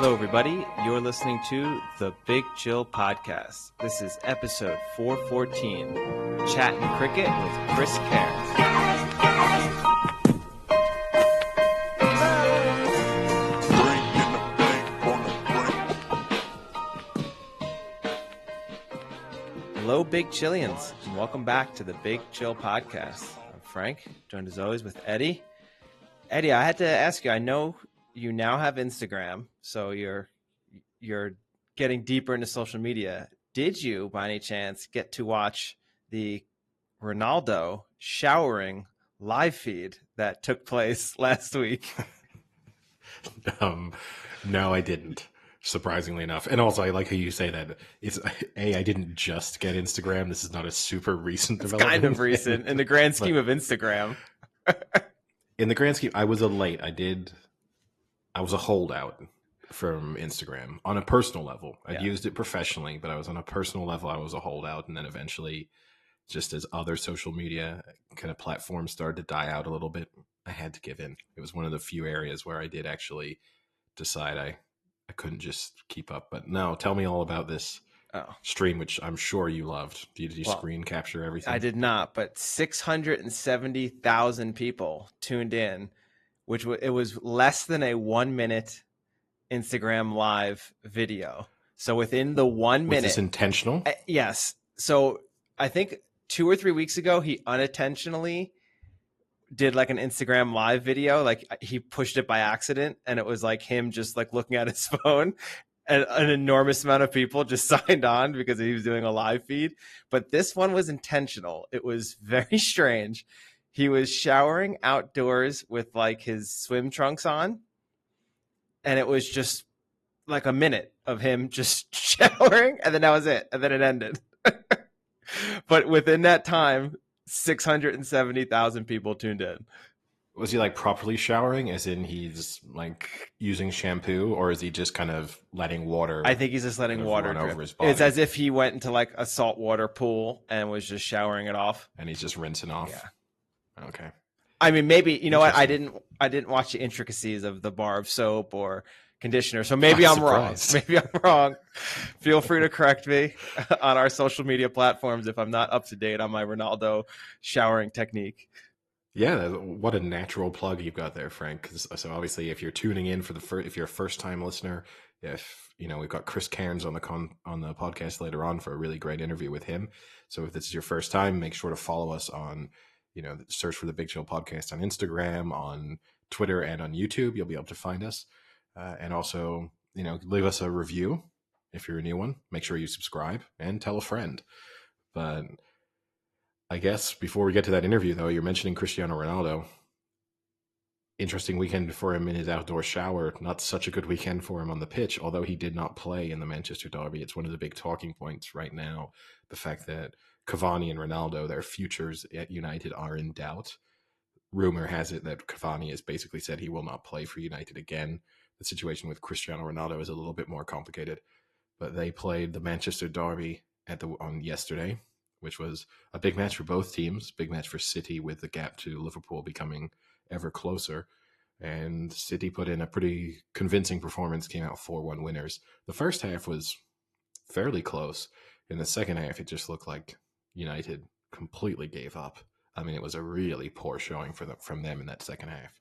Hello, everybody. You're listening to the Big Chill Podcast. This is episode 414, Chatting Cricket with Chris Cairns. Hello, Big Chillians, and welcome back to the Big Chill Podcast. I'm Frank, joined as always with Eddie. Eddie, I had to ask you, I know you now have Instagram, so you're getting deeper into social media. Did you, by any chance, get to watch the Ronaldo showering live feed that took place last week? No, I didn't. Surprisingly enough. And also, I like how you say that. I didn't just get Instagram. This is not a super recent development. Kind of recent in the grand scheme of Instagram. In the grand scheme, I was a holdout from Instagram on a personal level. I'd used it professionally, but I was on a personal level. I was a holdout. And then eventually, just as other social media kind of platforms started to die out a little bit, I had to give in. It was one of the few areas where I did actually decide I couldn't just keep up. But no, tell me all about this stream, which I'm sure you loved. Did you screen capture everything? I did not, but 670,000 people tuned in, it was less than a 1 minute Instagram live video. So within the 1 minute. Was this intentional? Yes. So I think 2 or 3 weeks ago, he unintentionally did like an Instagram live video. Like he pushed it by accident, and it was like him just like looking at his phone, and an enormous amount of people just signed on because he was doing a live feed. But this one was intentional. It was very strange. He was showering outdoors with like his swim trunks on, and it was just like a minute of him just showering, and then that was it, and then it ended. But within that time, 670,000 people tuned in. Was he like properly showering, as in he's like using shampoo, or is he just kind of letting water? I think he's just letting water drip over his body. It's as if he went into like a saltwater pool and was just showering it off. And he's just rinsing off. Yeah. Okay. I mean, maybe, you know what? I didn't watch the intricacies of the bar of soap or conditioner, so maybe I'm wrong. Maybe I'm wrong. Feel free to correct me on our social media platforms if I'm not up to date on my Ronaldo showering technique. Yeah, what a natural plug you've got there, Frank. So obviously, if you're tuning in if you're a first-time listener, we've got Chris Cairns on the podcast later on for a really great interview with him. So if this is your first time, make sure to follow us on, search for the Big Chill Podcast on Instagram, on Twitter, and on YouTube. You'll be able to find us. And also, leave us a review if you're a new one. Make sure you subscribe and tell a friend. But I guess before we get to that interview, though, you're mentioning Cristiano Ronaldo. Interesting weekend for him in his outdoor shower. Not such a good weekend for him on the pitch, although he did not play in the Manchester derby. It's one of the big talking points right now, the fact that Cavani and Ronaldo, their futures at United, are in doubt. Rumor has it that Cavani has basically said he will not play for United again. The situation with Cristiano Ronaldo is a little bit more complicated, but they played the Manchester derby on yesterday, which was a big match for both teams, big match for City with the gap to Liverpool becoming ever closer. And City put in a pretty convincing performance, came out 4-1 winners. The first half was fairly close. In the second half, it just looked like United completely gave up. I mean, it was a really poor showing from them in that second half.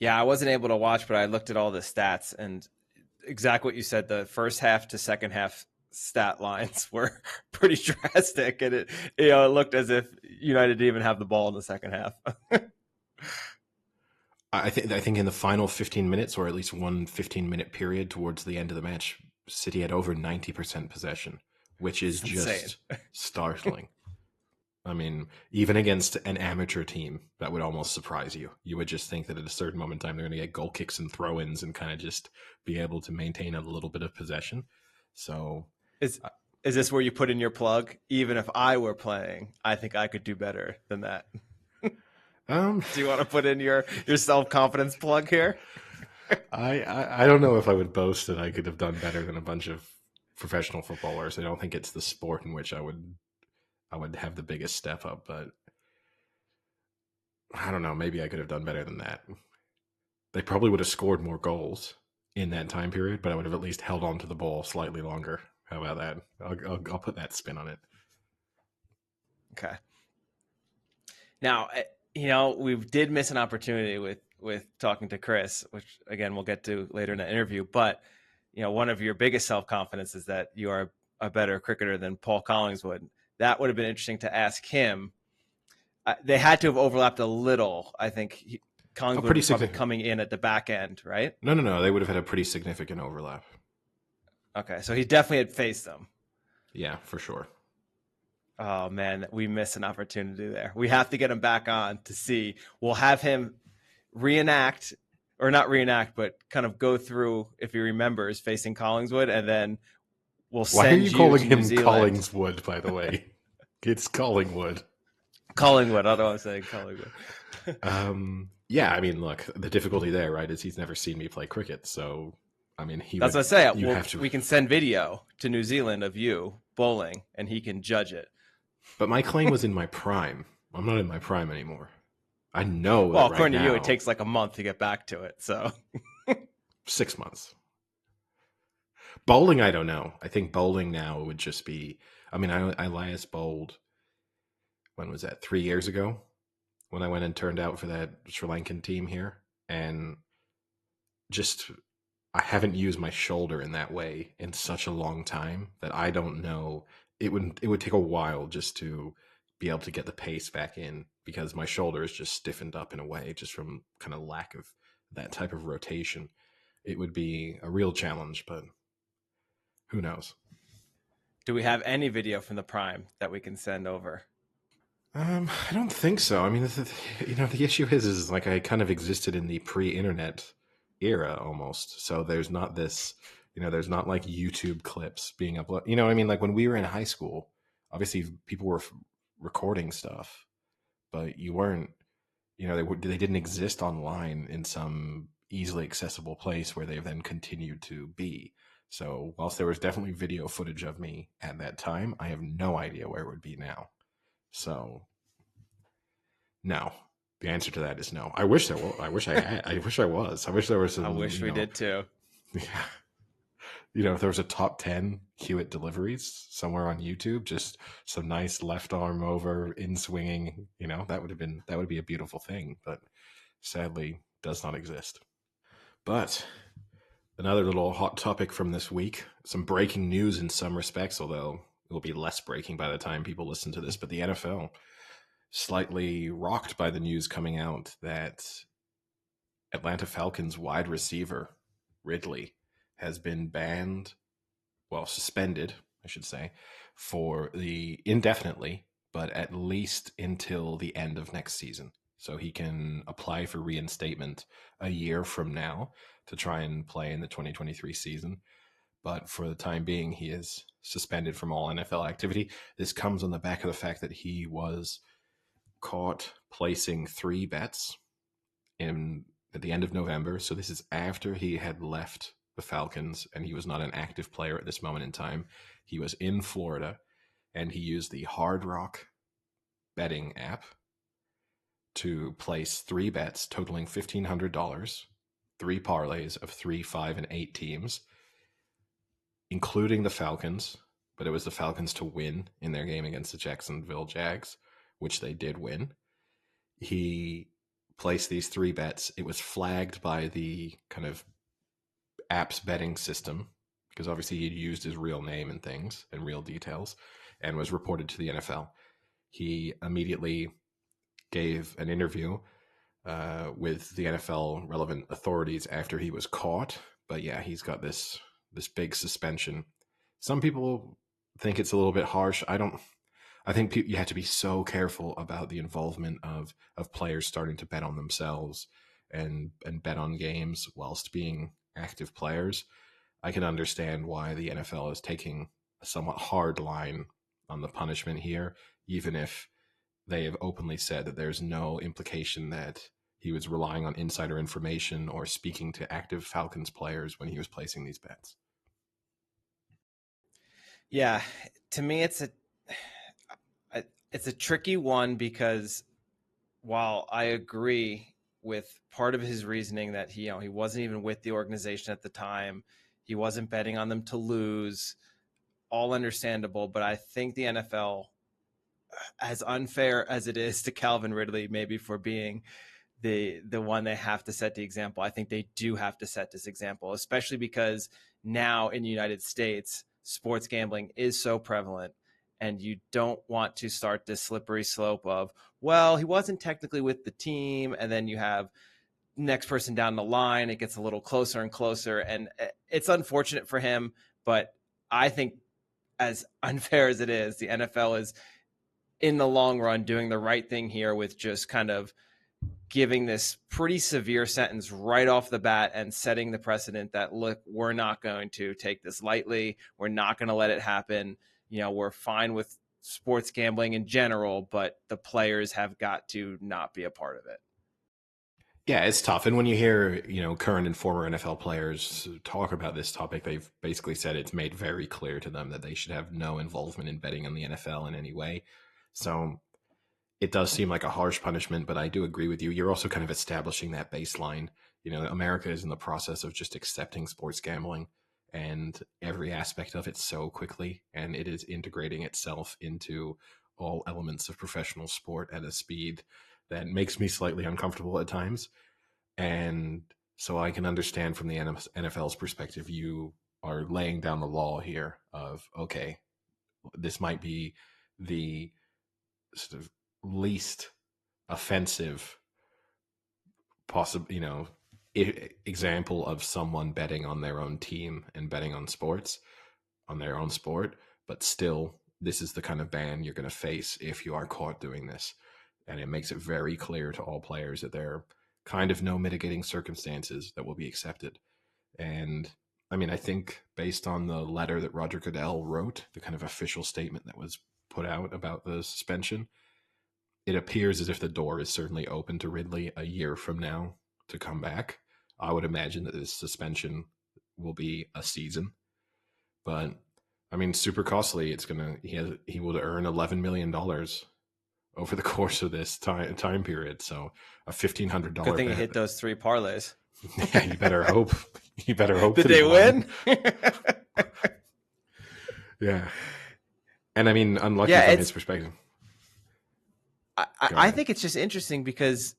Yeah, I wasn't able to watch, but I looked at all the stats, and exactly what you said, the first half to second half stat lines were pretty drastic, and it looked as if United didn't even have the ball in the second half. I think in the final 15 minutes, or at least one 15-minute period towards the end of the match, City had over 90% possession, which is just startling. I mean, even against an amateur team, that would almost surprise you. You would just think that at a certain moment in time, they're going to get goal kicks and throw-ins and kind of just be able to maintain a little bit of possession. So is this where you put in your plug? Even if I were playing, I think I could do better than that. Do you want to put in your self-confidence plug here? I don't know if I would boast that I could have done better than a bunch of professional footballers. I don't think it's the sport in which I would have the biggest step up, but I don't know. Maybe I could have done better than that. They probably would have scored more goals in that time period, but I would have at least held on to the ball slightly longer. How about that? I'll put that spin on it. Okay. Now, we did miss an opportunity with talking to Chris, which again we'll get to later in the interview. But one of your biggest self-confidence is that you are a better cricketer than Paul Collingwood. That would have been interesting to ask him. They had to have overlapped a little. I think Collingwood was probably coming in at the back end, right? No. They would have had a pretty significant overlap. Okay, so he definitely had faced them. Yeah, for sure. Oh, man, we missed an opportunity there. We have to get him back on to see. We'll have him reenact, or not reenact, but kind of go through, if he remembers, facing Collingwood, and then we'll send Why are you calling him New Collingswood, by the way? It's Collingwood. Collingwood. I don't want to say Collingwood. Yeah, I mean, look, the difficulty there, right, is he's never seen me play cricket. So, I mean, that's what I say. We can send video to New Zealand of you bowling, and he can judge it. But my claim was in my prime. I'm not in my prime anymore. I know. Well, according to you, it takes like a month to get back to it. So 6 months. Bowling, I don't know. I think bowling now would just be. I mean, I last bowled. When was that? 3 years ago, when I went and turned out for that Sri Lankan team here, and just I haven't used my shoulder in that way in such a long time that I don't know. It would take a while just to be able to get the pace back in, because my shoulder is just stiffened up in a way just from kind of lack of that type of rotation. It would be a real challenge, but who knows? Do we have any video from the prime that we can send over? I don't think so. I mean, the issue is like I kind of existed in the pre-internet era almost. So there's not this, there's not like YouTube clips being uploaded. You know what I mean? Like when we were in high school, obviously people were recording stuff, but you weren't, they didn't exist online in some easily accessible place where they've then continued to be. So whilst there was definitely video footage of me at that time, I have no idea where it would be now. So no. The answer to that is no. I wish there was. I wish I had. I wish I was. I wish there was some. I wish we did too. Yeah. If there was a top 10 Hewitt deliveries somewhere on YouTube, just some nice left arm over in swinging, that would be a beautiful thing, but sadly does not exist. But another little hot topic from this week, some breaking news in some respects, although it will be less breaking by the time people listen to this, but the NFL slightly rocked by the news coming out that Atlanta Falcons wide receiver Ridley has been suspended, I should say, for the indefinitely, but at least until the end of next season. So he can apply for reinstatement a year from now to try and play in the 2023 season. But for the time being, he is suspended from all NFL activity. This comes on the back of the fact that he was caught placing 3 bets at the end of November. So this is after he had left the Falcons and he was not an active player at this moment in time. He was in Florida and he used the Hard Rock betting app to place 3 bets totaling $1,500, 3 parlays of 3, 5, and 8 teams, including the Falcons, but it was the Falcons to win in their game against the Jacksonville Jags, which they did win. He placed these 3 bets. It was flagged by the kind of app's betting system, because obviously he'd used his real name and things and real details, and was reported to the NFL. He immediately gave an interview with the NFL relevant authorities after he was caught. But yeah, he's got this big suspension. Some people think it's a little bit harsh. I think you have to be so careful about the involvement of players starting to bet on themselves and bet on games whilst being active players. I can understand why the NFL is taking a somewhat hard line on the punishment here, even if they have openly said that there's no implication that he was relying on insider information or speaking to active Falcons players when he was placing these bets. Yeah, to me, it's a tricky one, because while I agree with part of his reasoning that he wasn't even with the organization at the time. He wasn't betting on them to lose. All understandable, but I think the NFL, as unfair as it is to Calvin Ridley, maybe for being the one they have to set the example, I think they do have to set this example, especially because now in the United States, sports gambling is so prevalent, and you don't want to start this slippery slope of, well, he wasn't technically with the team, and then you have next person down the line, it gets a little closer and closer, and it's unfortunate for him, but I think as unfair as it is, the NFL is in the long run doing the right thing here with just kind of giving this pretty severe sentence right off the bat and setting the precedent that, look, we're not going to take this lightly. We're not going to let it happen. We're fine with sports gambling in general, but the players have got to not be a part of it. Yeah, it's tough. And when you hear, current and former NFL players talk about this topic, they've basically said it's made very clear to them that they should have no involvement in betting on the NFL in any way. So it does seem like a harsh punishment, but I do agree with you. You're also kind of establishing that baseline. America is in the process of just accepting sports gambling and every aspect of it so quickly, and it is integrating itself into all elements of professional sport at a speed that makes me slightly uncomfortable at times. And so I can understand from the NFL's perspective, you are laying down the law here of, okay, this might be the sort of least offensive possible, example of someone betting on their own team and betting on sports, on their own sport, but still, this is the kind of ban you're going to face if you are caught doing this. And it makes it very clear to all players that there are kind of no mitigating circumstances that will be accepted. And I mean, I think based on the letter that Roger Goodell wrote, the kind of official statement that was put out about the suspension, it appears as if the door is certainly open to Ridley a year from now to come back. I would imagine that this suspension will be a season, but I mean, super costly. He will earn $11 million over the course of this time period. So a $1,500. Good thing you hit those 3 parlays. Yeah, you better hope. You better hope. Did they win? Yeah, and I mean, unlucky from his perspective. I think it's just interesting because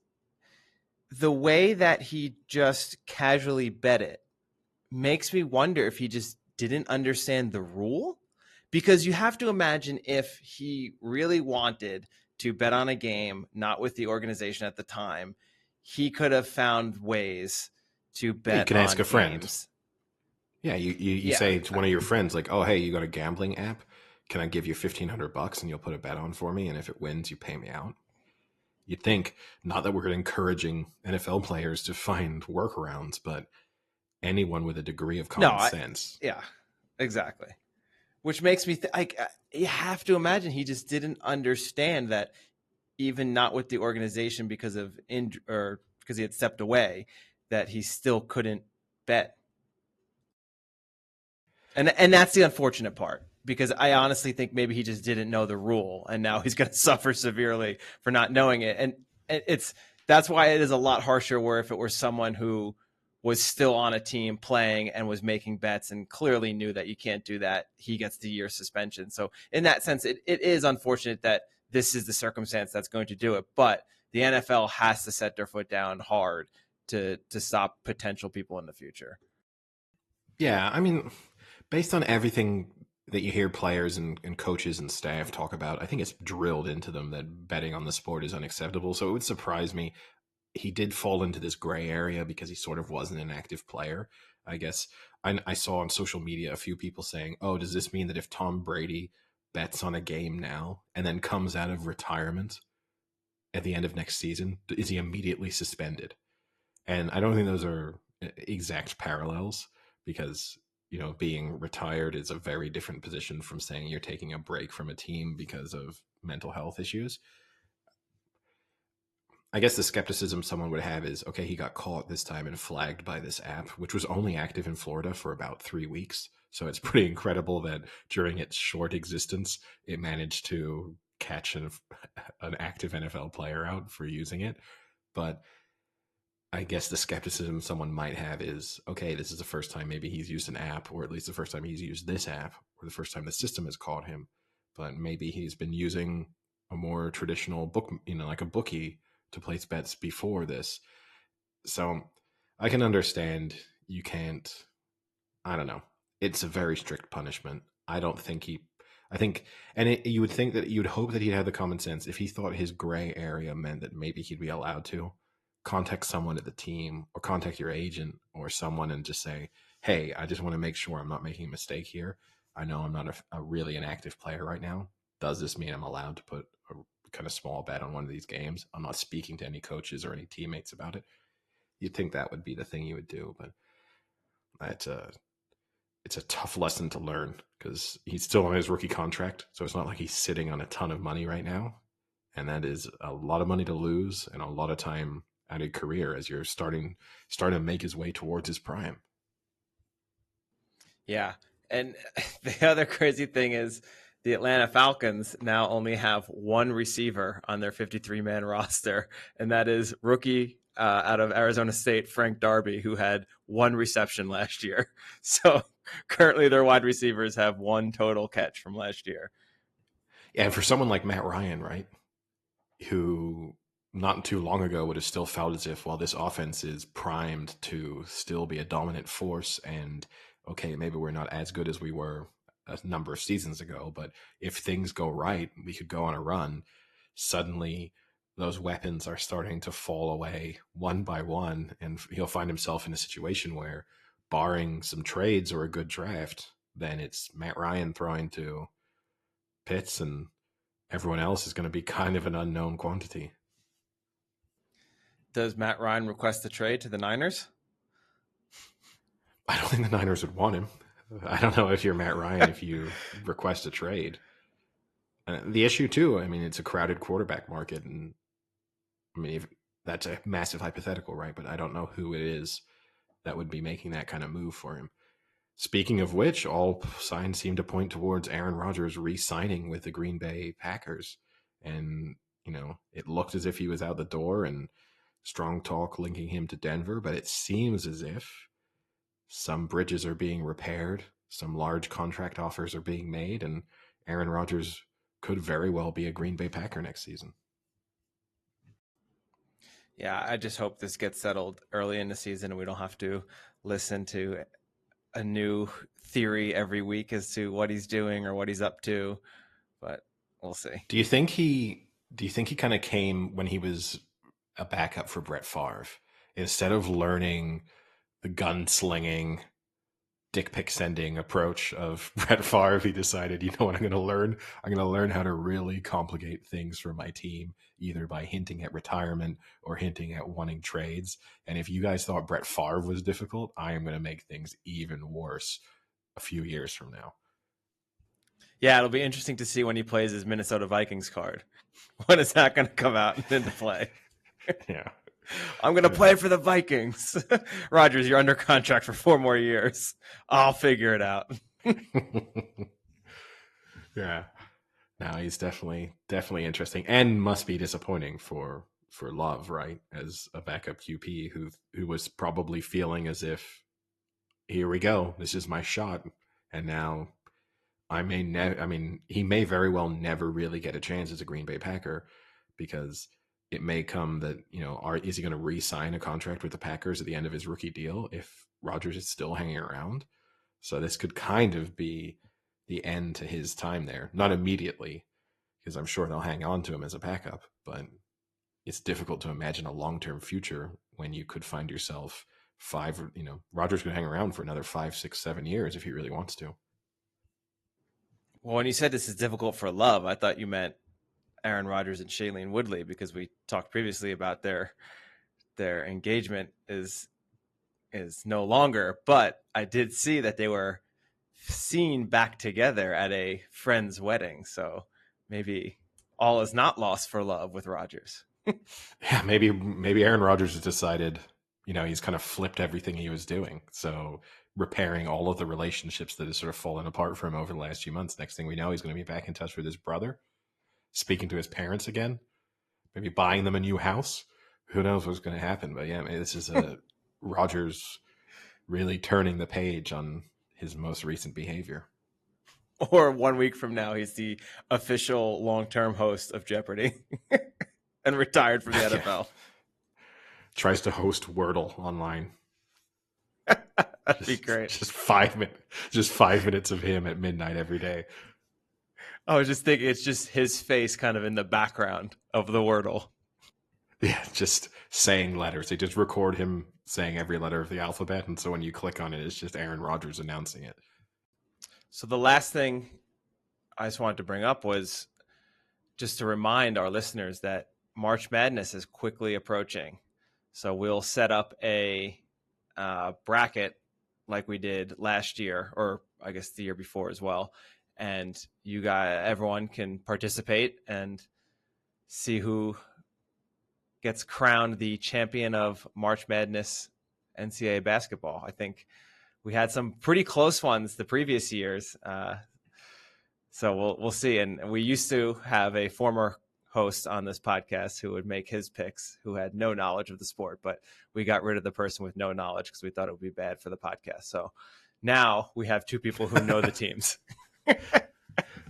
the way that he just casually bet it makes me wonder if he just didn't understand the rule. Because you have to imagine if he really wanted to bet on a game, not with the organization at the time, he could have found ways to bet. You can ask a friend. Games. Yeah, you say to one of your friends, like, "Oh, hey, you got a gambling app? Can I give you $1,500 and you'll put a bet on for me? And if it wins, you pay me out." You'd think, not that we're encouraging NFL players to find workarounds, but anyone with a degree of common sense. Yeah, exactly. Which makes me you have to imagine he just didn't understand that, even not with the organization because of or because he had stepped away, that he still couldn't bet. And that's the unfortunate part, because I honestly think maybe he just didn't know the rule, and now he's going to suffer severely for not knowing it. And that's why it is a lot harsher where if it were someone who was still on a team playing and was making bets and clearly knew that you can't do that, he gets the year suspension. So in that sense, it is unfortunate that this is the circumstance that's going to do it. But the NFL has to set their foot down hard to stop potential people in the future. Yeah, I mean, based on everything that you hear players and coaches and staff talk about, I think it's drilled into them that betting on the sport is unacceptable. So it would surprise me. He did fall into this gray area because he sort of wasn't an active player, I guess. I saw on social media a few people saying, "Oh, does this mean that if Tom Brady bets on a game now and then comes out of retirement at the end of next season, is he immediately suspended?" And I don't think those are exact parallels, because being retired is a very different position from saying you're taking a break from a team because of mental health issues. I guess the skepticism someone would have is, okay, he got caught this time and flagged by this app, which was only active in Florida for about 3 weeks. So it's pretty incredible that during its short existence, it managed to catch an active NFL player out for using it. But I guess the skepticism someone might have is, okay, this is the first time maybe he's used an app, or at least the first time he's used this app, or the first time the system has caught him. But maybe he's been using a more traditional book, like a bookie to place bets before this. So I can understand you can't, I don't know. It's a very strict punishment. I don't think I think, you would think that you'd hope that he'd have the common sense if he thought his gray area meant that maybe he'd be allowed to contact someone at the team or contact your agent or someone and just say, hey, I just want to make sure I'm not making a mistake here. I know I'm not a really an active player right now. Does this mean I'm allowed to put a kind of small bet on one of these games? I'm not speaking to any coaches or any teammates about it. You'd think that would be the thing you would do, but it's a tough lesson to learn because he's still on his rookie contract. So it's not like he's sitting on a ton of money right now. And that is a lot of money to lose and a lot of time out of career as you're starting to make his way towards his prime. Yeah. And the other crazy thing is the Atlanta Falcons now only have one receiver on their 53-man roster, and that is rookie out of Arizona State, Frank Darby, who had one reception last year. So currently their wide receivers have one total catch from last year. Yeah, and for someone like Matt Ryan, right, who not too long ago would have still felt as if, well, this offense is primed to still be a dominant force, and okay, maybe we're not as good as we were a number of seasons ago, but if things go right, we could go on a run. Suddenly, those weapons are starting to fall away one by one, and he'll find himself in a situation where, barring some trades or a good draft, then it's Matt Ryan throwing to Pitts, and everyone else is going to be kind of an unknown quantity. Does Matt Ryan request a trade to the Niners? I don't think the Niners would want him. I don't know if you're Matt Ryan if you request a trade. The issue too, I mean, it's a crowded quarterback market, and I mean, that's a massive hypothetical, right? But I don't know who it is that would be making that kind of move for him. Speaking of which, all signs seem to point towards Aaron Rodgers re-signing with the Green Bay Packers. And, it looked as if he was out the door and strong talk linking him to Denver, but it seems as if some bridges are being repaired, some large contract offers are being made, and Aaron Rodgers could very well be a Green Bay Packer next season. Yeah, I just hope this gets settled early in the season and we don't have to listen to a new theory every week as to what he's doing or what he's up to, but we'll see. Do you think he kind of came when he was a backup for Brett Favre, instead of learning the gunslinging, dick pic sending approach of Brett Favre, he decided, you know what I'm going to learn? I'm going to learn how to really complicate things for my team, either by hinting at retirement or hinting at wanting trades. And if you guys thought Brett Favre was difficult, I am going to make things even worse a few years from now. Yeah, it'll be interesting to see when he plays his Minnesota Vikings card. When is that going to come out into play? Yeah. I'm going to play for the Vikings. Rodgers, you're under contract for 4 more years. I'll figure it out. Yeah. No, he's definitely interesting, and must be disappointing for Love, right? As a backup QP who was probably feeling as if, here we go, this is my shot. And now he may very well never really get a chance as a Green Bay Packer, because it may come that, is he going to re-sign a contract with the Packers at the end of his rookie deal if Rodgers is still hanging around? So this could kind of be the end to his time there. Not immediately, because I'm sure they'll hang on to him as a backup, but it's difficult to imagine a long-term future when you could find yourself Rodgers could hang around for another 5, 6, 7 years if he really wants to. Well, when you said this is difficult for Love, I thought you meant Aaron Rodgers and Shailene Woodley, because we talked previously about their engagement is no longer, but I did see that they were seen back together at a friend's wedding. So maybe all is not lost for Love with Rodgers. Yeah, maybe Aaron Rodgers has decided, he's kind of flipped everything he was doing. So repairing all of the relationships that have sort of fallen apart for him over the last few months. Next thing we know, he's going to be back in touch with his brother, speaking to his parents again, maybe buying them a new house. who knows what's going to happen? But yeah, I mean, this is a Rogers really turning the page on his most recent behavior. Or 1 week from now, he's the official long-term host of Jeopardy and retired from the Yeah. NFL. Tries to host Wordle online. That'd be great. Just 5 minutes of him at midnight every day. I was just thinking it's just his face kind of in the background of the Wordle. Yeah, just saying letters. They just record him saying every letter of the alphabet, and so when you click on it, it's just Aaron Rodgers announcing it. So the last thing I just wanted to bring up was just to remind our listeners that March Madness is quickly approaching. So we'll set up a bracket like we did last year, or I guess the year before as well. And everyone can participate and see who gets crowned the champion of March Madness NCAA basketball. I think we had some pretty close ones the previous years. So we'll see. And we used to have a former host on this podcast who would make his picks, who had no knowledge of the sport, but we got rid of the person with no knowledge because we thought it would be bad for the podcast. So now we have two people who know the teams.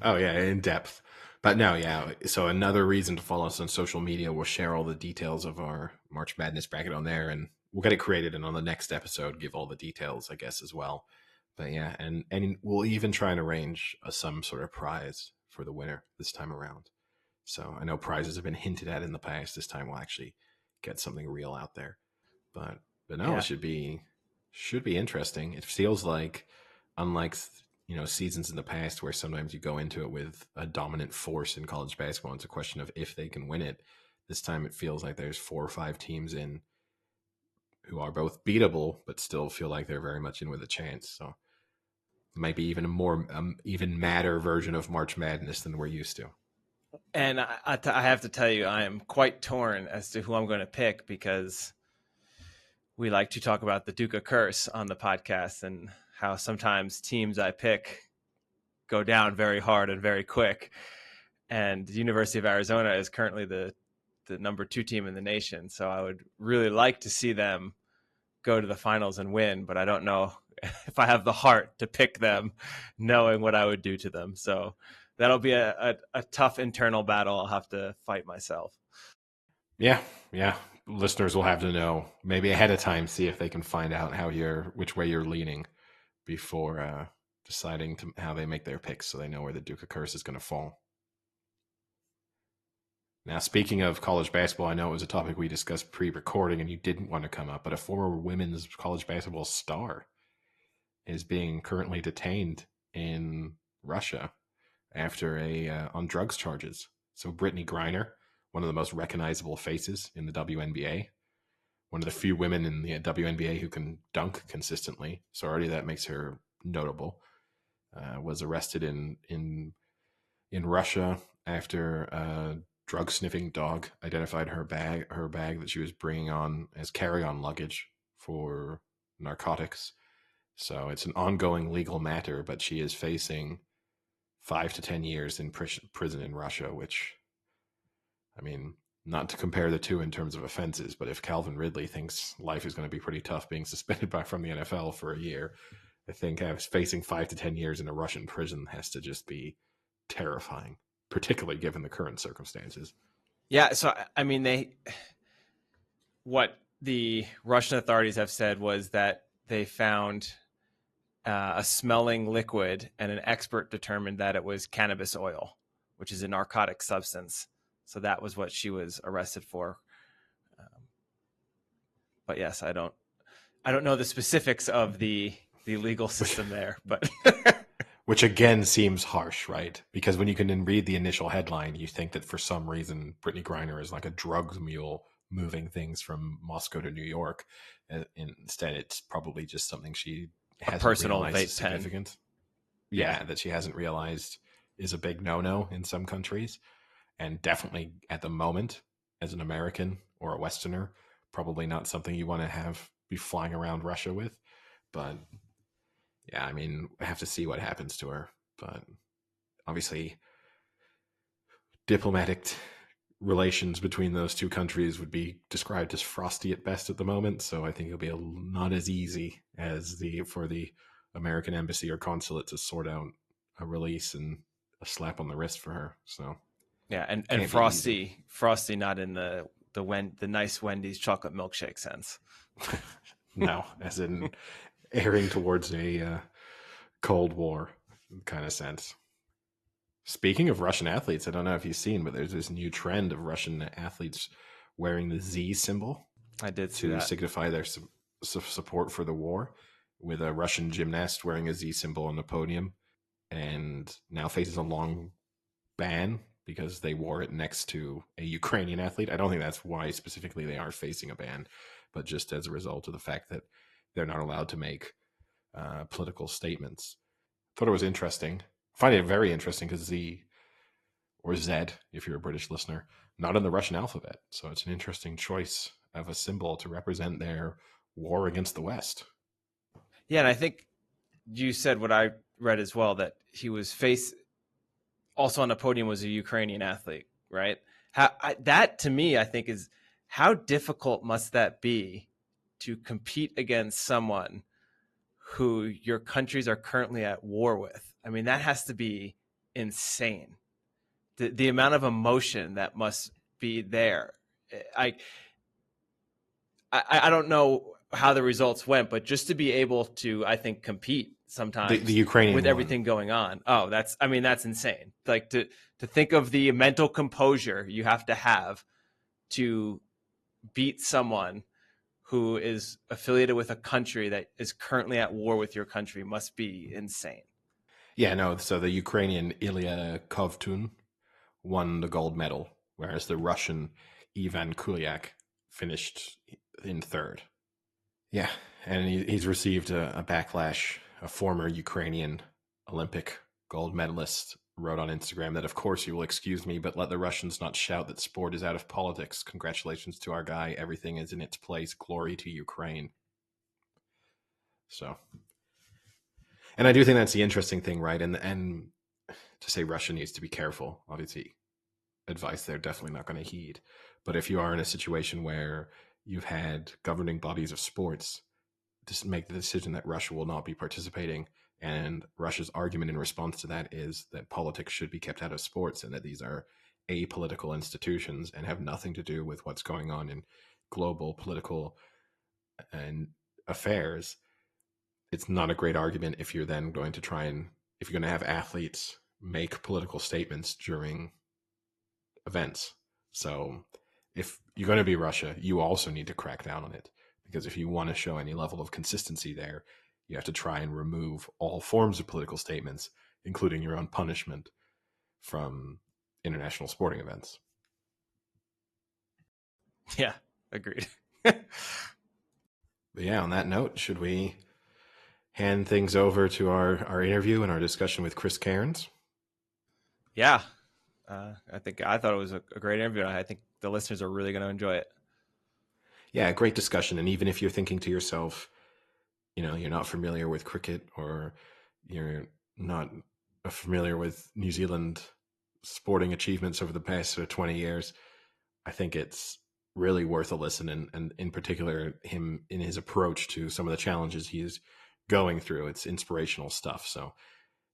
Oh yeah, in depth. But no, yeah. So another reason to follow us on social media. We'll share all the details of our March Madness bracket on there, and we'll get it created. And on the next episode, give all the details, I guess, as well. But yeah, and we'll even try and arrange some sort of prize for the winner this time around. So I know prizes have been hinted at in the past. This time we'll actually get something real out there. But no, Yeah. it should be interesting. It feels like, unlike seasons in the past where sometimes you go into it with a dominant force in college basketball, it's a question of if they can win it. This time it feels like there's 4 or 5 teams in who are both beatable, but still feel like they're very much in with a chance. So it might be even a more even madder version of March Madness than we're used to. And I have to tell you, I am quite torn as to who I'm going to pick because we like to talk about the Duca curse on the podcast and how sometimes teams I pick go down very hard and very quick. And the University of Arizona is currently the number 2 team in the nation. So I would really like to see them go to the finals and win, but I don't know if I have the heart to pick them knowing what I would do to them. So that'll be a tough internal battle I'll have to fight myself. Yeah. Listeners will have to know maybe ahead of time, see if they can find out which way you're leaning before deciding how they make their picks, so they know where the Duca curse is going to fall. Now, speaking of college basketball, I know it was a topic we discussed pre-recording and you didn't want to come up, but a former women's college basketball star is being currently detained in Russia after on drugs charges. So Brittany Griner, one of the most recognizable faces in the WNBA, one of the few women in the WNBA who can dunk consistently. So already that makes her notable. Was arrested in Russia after a drug sniffing dog identified her bag that she was bringing on as carry-on luggage for narcotics. So it's an ongoing legal matter, but she is facing 5 to 10 years in prison in Russia, which, I mean, not to compare the two in terms of offenses, but if Calvin Ridley thinks life is going to be pretty tough being suspended from the NFL for a year, I think facing 5 to 10 years in a Russian prison has to just be terrifying, particularly given the current circumstances. Yeah. So, I mean, what the Russian authorities have said was that they found a smelling liquid and an expert determined that it was cannabis oil, which is a narcotic substance. So that was what she was arrested for. But yes, I don't know the specifics of the legal system there, but which again seems harsh, right? Because when you can then read the initial headline, you think that for some reason Brittany Griner is like a drugs mule moving things from Moscow to New York. Instead, it's probably just something she hasn't personal realized vape is significant. pen. Yeah, that she hasn't realized is a big no-no in some countries. And definitely at the moment, as an American or a Westerner, probably not something you want to be flying around Russia with. But yeah, I mean, I have to see what happens to her. But obviously, diplomatic relations between those two countries would be described as frosty at best at the moment. So I think it'll be not as easy as for the American embassy or consulate to sort out a release and a slap on the wrist for her. So yeah, and Frosty not in the nice Wendy's chocolate milkshake sense. No, as in erring towards a Cold War kind of sense. Speaking of Russian athletes, I don't know if you've seen, but there's this new trend of Russian athletes wearing the Z symbol. I did see to that. signify their support for the war, with a Russian gymnast wearing a Z symbol on the podium, and now faces a long ban because they wore it next to a Ukrainian athlete. I don't think that's why specifically they are facing a ban, but just as a result of the fact that they're not allowed to make political statements. Thought it was interesting. Find it very interesting because Z, or Z, if you're a British listener, not in the Russian alphabet. So it's an interesting choice of a symbol to represent their war against the West. Yeah, and I think you said what I read as well, that he was also on the podium was a Ukrainian athlete, right? That to me, I think, is how difficult must that be to compete against someone who your countries are currently at war with? I mean, that has to be insane. The amount of emotion that must be there. I don't know how the results went, but just to be able to, I think, compete sometimes the Ukrainian with everything going on. Oh, that's insane. Like to think of the mental composure you have to beat someone who is affiliated with a country that is currently at war with your country must be insane. Yeah, no. So the Ukrainian Ilya Kovtun won the gold medal, whereas the Russian Ivan Kulyak finished in third. Yeah, and he's received a backlash. A former Ukrainian Olympic gold medalist wrote on Instagram that, of course, you will excuse me, but let the Russians not shout that sport is out of politics. Congratulations to our guy. Everything is in its place. Glory to Ukraine. So, and I do think that's the interesting thing, right? And to say Russia needs to be careful, obviously, advice they're definitely not going to heed. But if you are in a situation where you've had governing bodies of sports to make the decision that Russia will not be participating, and Russia's argument in response to that is that politics should be kept out of sports and that these are apolitical institutions and have nothing to do with what's going on in global political and affairs, it's not a great argument if you're then going to if you're going to have athletes make political statements during events. So if you're going to be Russia, you also need to crack down on it, because if you want to show any level of consistency there, you have to try and remove all forms of political statements, including your own punishment, from international sporting events. Yeah, agreed. But yeah, on that note, should we hand things over to our interview and our discussion with Chris Cairns? Yeah. I thought it was a great interview. I think the listeners are really going to enjoy it. Yeah, great discussion. And even if you're thinking to yourself, you're not familiar with cricket, or you're not familiar with New Zealand sporting achievements over the past 20 years, I think it's really worth a listen. And in particular, him in his approach to some of the challenges he's going through. It's inspirational stuff. So,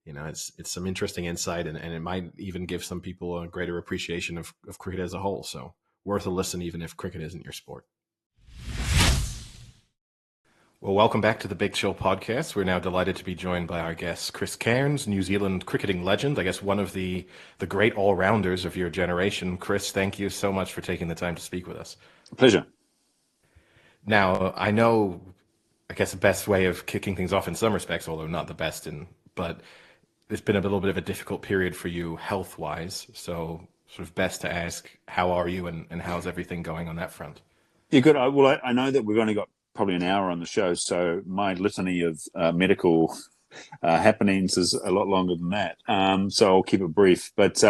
it's some interesting insight, and it might even give some people a greater appreciation of cricket as a whole. So worth a listen, even if cricket isn't your sport. Well, welcome back to the Big Chill podcast. We're now delighted to be joined by our guest, Chris Cairns, New Zealand cricketing legend, I guess one of the great all-rounders of your generation. Chris, thank you so much for taking the time to speak with us. Pleasure. Now, I know, I guess the best way of kicking things off in some respects, although not the best, but it's been a little bit of a difficult period for you health-wise. So sort of best to ask, how are you and how's everything going on that front? Yeah, good. Well, I know that we've only got probably an hour on the show, so my litany of medical happenings is a lot longer than that. So I'll keep it brief. But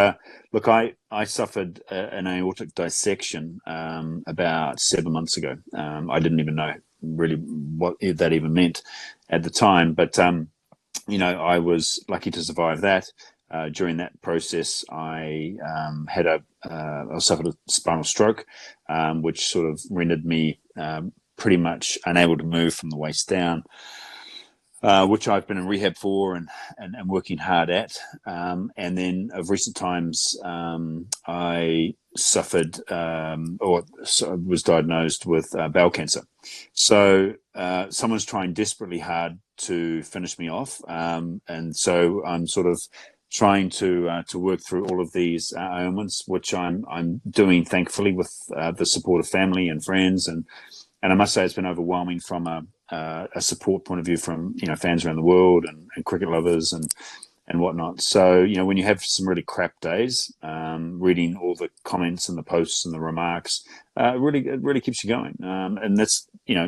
look, I suffered an aortic dissection about 7 months ago. I didn't even know really what that even meant at the time, but I was lucky to survive that. During that process, I I suffered a spinal stroke, which sort of rendered me pretty much unable to move from the waist down, which I've been in rehab for and working hard at. And then of recent times, I suffered was diagnosed with bowel cancer. So someone's trying desperately hard to finish me off. And so I'm sort of trying to work through all of these ailments, which I'm doing, thankfully, with the support of family and friends. And I must say it's been overwhelming from a support point of view from, fans around the world and cricket lovers and whatnot. So, when you have some really crap days, reading all the comments and the posts and the remarks, it really keeps you going. And that's,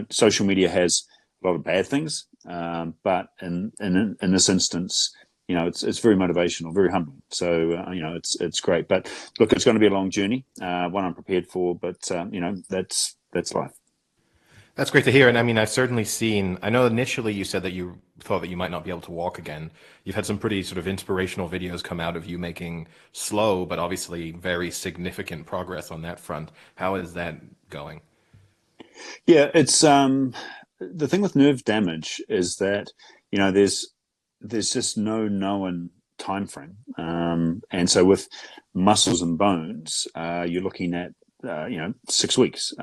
social media has a lot of bad things, but in this instance, it's very motivational, very humbling. So, it's great. But look, it's going to be a long journey, one I'm prepared for, but, that's life. That's great to hear. And I mean, I've certainly seen, I know initially you said that you thought that you might not be able to walk again. You've had some pretty sort of inspirational videos come out of you making slow, but obviously very significant progress on that front. How is that going? Yeah, it's the thing with nerve damage is that, there's just no known time frame. And so with muscles and bones, you're looking at 6 weeks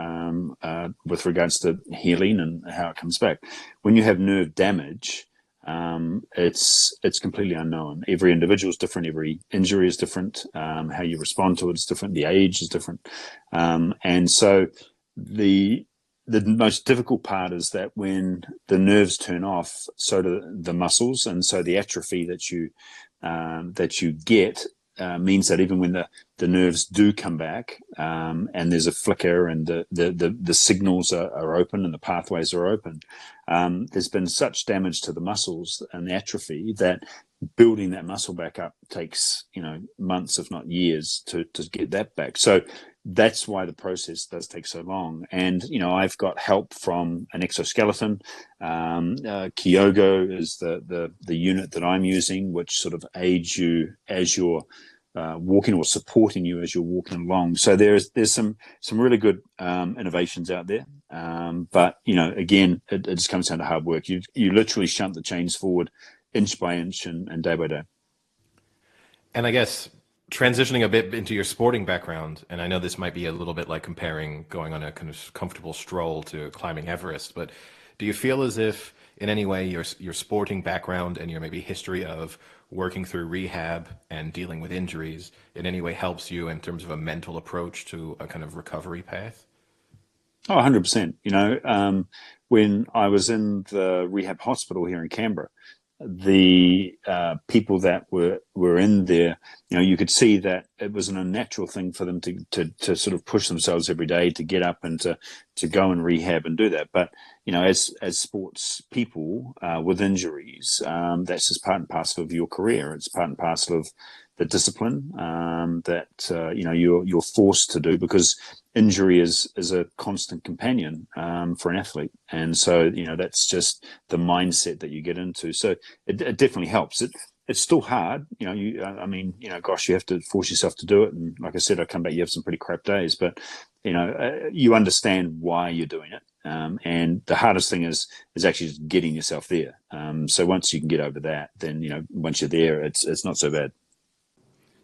with regards to healing and how it comes back. When you have nerve damage, it's completely unknown. Every individual is different. Every injury is different. How you respond to it is different. The age is different. And so the most difficult part is that when the nerves turn off, so do the muscles, and so the atrophy that you get means that even when the nerves do come back, and there's a flicker and the signals are open and the pathways are open, there's been such damage to the muscles and the atrophy that building that muscle back up takes months, if not years, to get that back. So that's why the process does take so long. And I've got help from an exoskeleton. Kyogo is the unit that I'm using, which sort of aids you as you're walking, or supporting you as you're walking along. So there's some really good innovations out there. But again, it just comes down to hard work. You literally shunt the chains forward inch by inch and day by day. And I guess transitioning a bit into your sporting background, and I know this might be a little bit like comparing going on a kind of comfortable stroll to climbing Everest, but do you feel as if in any way your sporting background and your maybe history of working through rehab and dealing with injuries in any way helps you in terms of a mental approach to a kind of recovery path? Oh, 100%. When I was in the rehab hospital here in Canberra, the people that were in there, you could see that it was an unnatural thing for them to sort of push themselves every day to get up and to go and rehab and do that. But as sports people with injuries, that's just part and parcel of your career. It's part and parcel of the discipline that you're forced to do, because injury is a constant companion for an athlete. And so that's just the mindset that you get into. So it definitely helps. It's still hard. Gosh, you have to force yourself to do it. And like I said, I come back, you have some pretty crap days, but you understand why you're doing it. And the hardest thing is actually just getting yourself there. So once you can get over that, then once you're there, it's not so bad.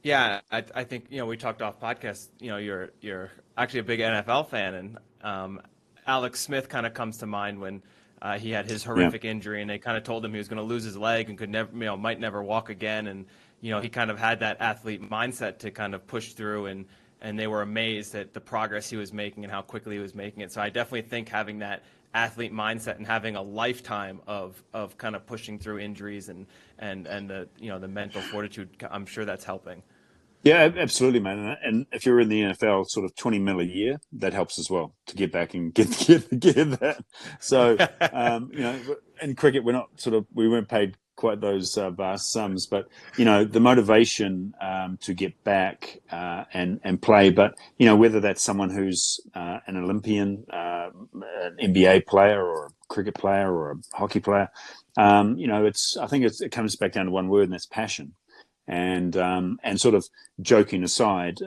Yeah, I think we talked off podcast. You're actually a big NFL fan, and Alex Smith kind of comes to mind when he had his horrific injury, and they kind of told him he was going to lose his leg and could never, might never walk again. And he kind of had that athlete mindset to kind of push through, and they were amazed at the progress he was making and how quickly he was making it. So I definitely think having that athlete mindset and having a lifetime of kind of pushing through injuries and the the mental fortitude, I'm sure that's helping. Yeah, absolutely, man. And if you're in the NFL, sort of 20 mil a year, that helps as well to get back and get that. So in cricket, we weren't paid quite those vast sums, but the motivation to get back and play. But whether that's someone who's an Olympian, an NBA player, or a cricket player, or a hockey player, I think it comes back down to one word, and that's passion. and sort of joking aside,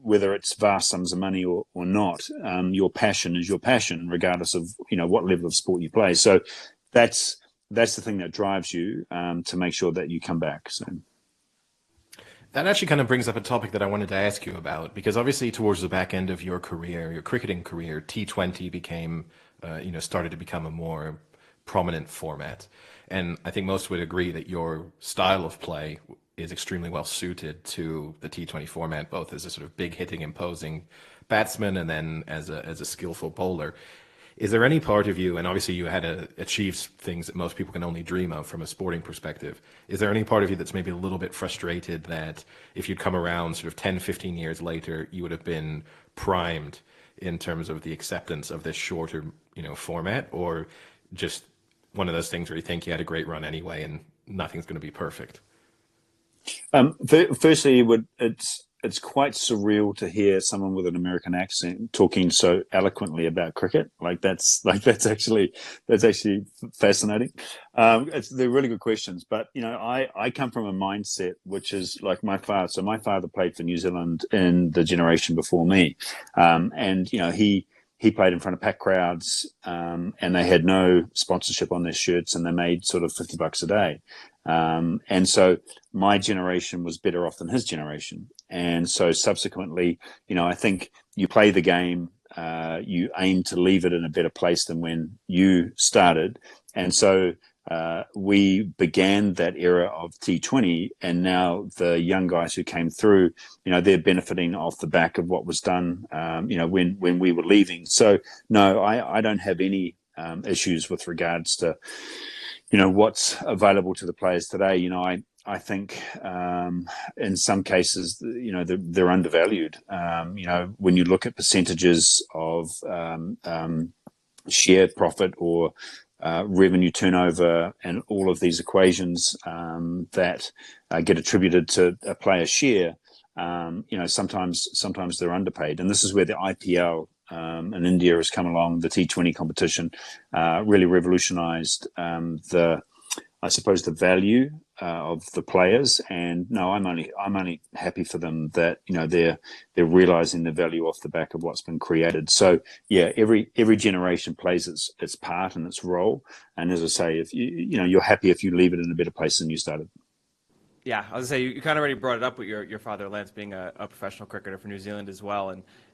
whether it's vast sums of money or not, your passion is your passion, regardless of what level of sport you play. So that's the thing that drives you to make sure that you come back. So that actually kind of brings up a topic that I wanted to ask you about, because obviously towards the back end of your career, your cricketing career, T20 became, started to become a more prominent format. And I think most would agree that your style of play is extremely well suited to the T20 format, both as a sort of big hitting, imposing batsman and then as a skillful bowler. Is there any part of you, and obviously you had achieved things that most people can only dream of from a sporting perspective, is there any part of you that's maybe a little bit frustrated that if you'd come around sort of 10, 15 years later, you would have been primed in terms of the acceptance of this shorter, format, or just one of those things where you think you had a great run anyway and nothing's going to be perfect? Firstly, it's quite surreal to hear someone with an American accent talking so eloquently about cricket. That's actually fascinating. They're really good questions, but I come from a mindset which is like my father. So my father played for New Zealand in the generation before me, and he played in front of packed crowds, and they had no sponsorship on their shirts, and they made sort of $50 a day. And so my generation was better off than his generation. And so subsequently, I think you play the game, you aim to leave it in a better place than when you started. And so we began that era of T20, and now the young guys who came through, they're benefiting off the back of what was done, when we were leaving. So no, I don't have any issues with regards to what's available to the players today. I think in some cases, they're undervalued. When you look at percentages of share profit or revenue turnover and all of these equations that get attributed to a player's share, sometimes they're underpaid. And this is where the IPL in India has come along. The T20 competition really revolutionized the value of the players. And no, I'm only happy for them that they're realizing the value off the back of what's been created. So yeah, every generation plays its part and its role. And as I say, if you're happy if you leave it in a better place than you started. Yeah, I was gonna say you kind of already brought it up with your father Lance being a professional cricketer for New Zealand as well,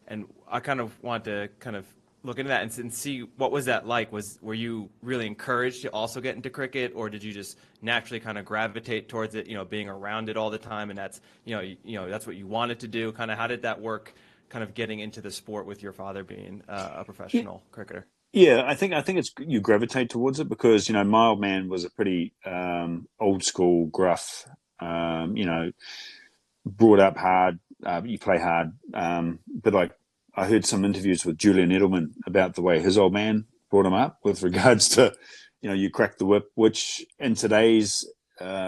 and I kind of want to kind of look into that and see what was that like. Were you really encouraged to also get into cricket, or did you just naturally kind of gravitate towards it? Being around it all the time, and that's that's what you wanted to do. Kind of how did that work? Kind of getting into the sport with your father being a professional cricketer. Yeah, I think it's you gravitate towards it because my old man was a pretty old school, gruff. Brought up hard. You play hard, but like I heard some interviews with Julian Edelman about the way his old man brought him up with regards to, you crack the whip, which in today's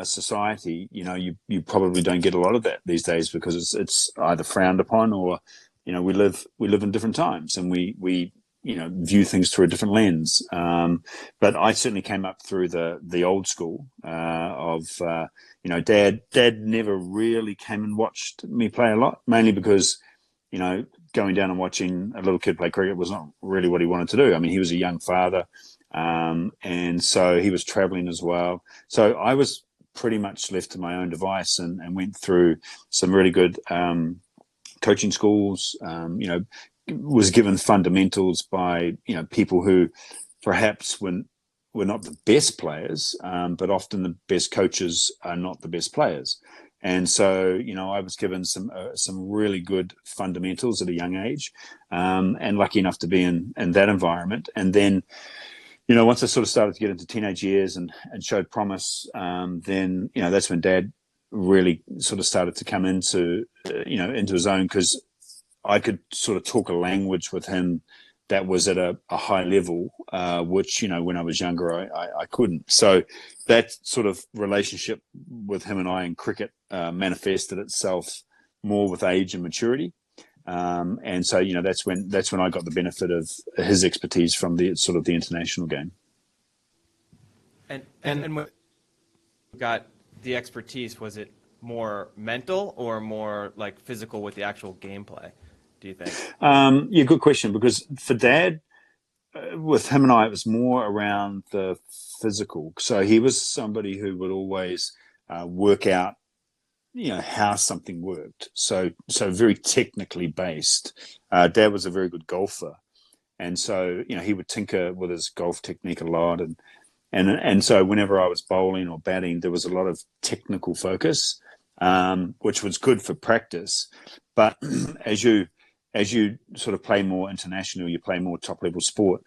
society, you probably don't get a lot of that these days because it's either frowned upon or, we live in different times and we view things through a different lens. But I certainly came up through the old school of Dad never really came and watched me play a lot, mainly because going down and watching a little kid play cricket was not really what he wanted to do. I mean, he was a young father, and so he was traveling as well. So I was pretty much left to my own device and went through some really good coaching schools. Was given fundamentals by people who perhaps were not the best players, but often the best coaches are not the best players. And so I was given some really good fundamentals at a young age, and lucky enough to be in that environment. And then once I sort of started to get into teenage years and showed promise, then that's when Dad really sort of started to come into into his own, because I could sort of talk a language with him that was at a high level, which, when I was younger, I couldn't. So that sort of relationship with him and I in cricket manifested itself more with age and maturity. And so, that's when I got the benefit of his expertise from the sort of the international game. And when you got the expertise, was it more mental or more like physical with the actual gameplay, do you think? Yeah, good question. Because for Dad, with him and I, it was more around the physical. So he was somebody who would always work out, how something worked. So very technically based. Dad was a very good golfer, and so he would tinker with his golf technique a lot, and so whenever I was bowling or batting, there was a lot of technical focus, which was good for practice. But as you sort of play more international, you play more top level sport,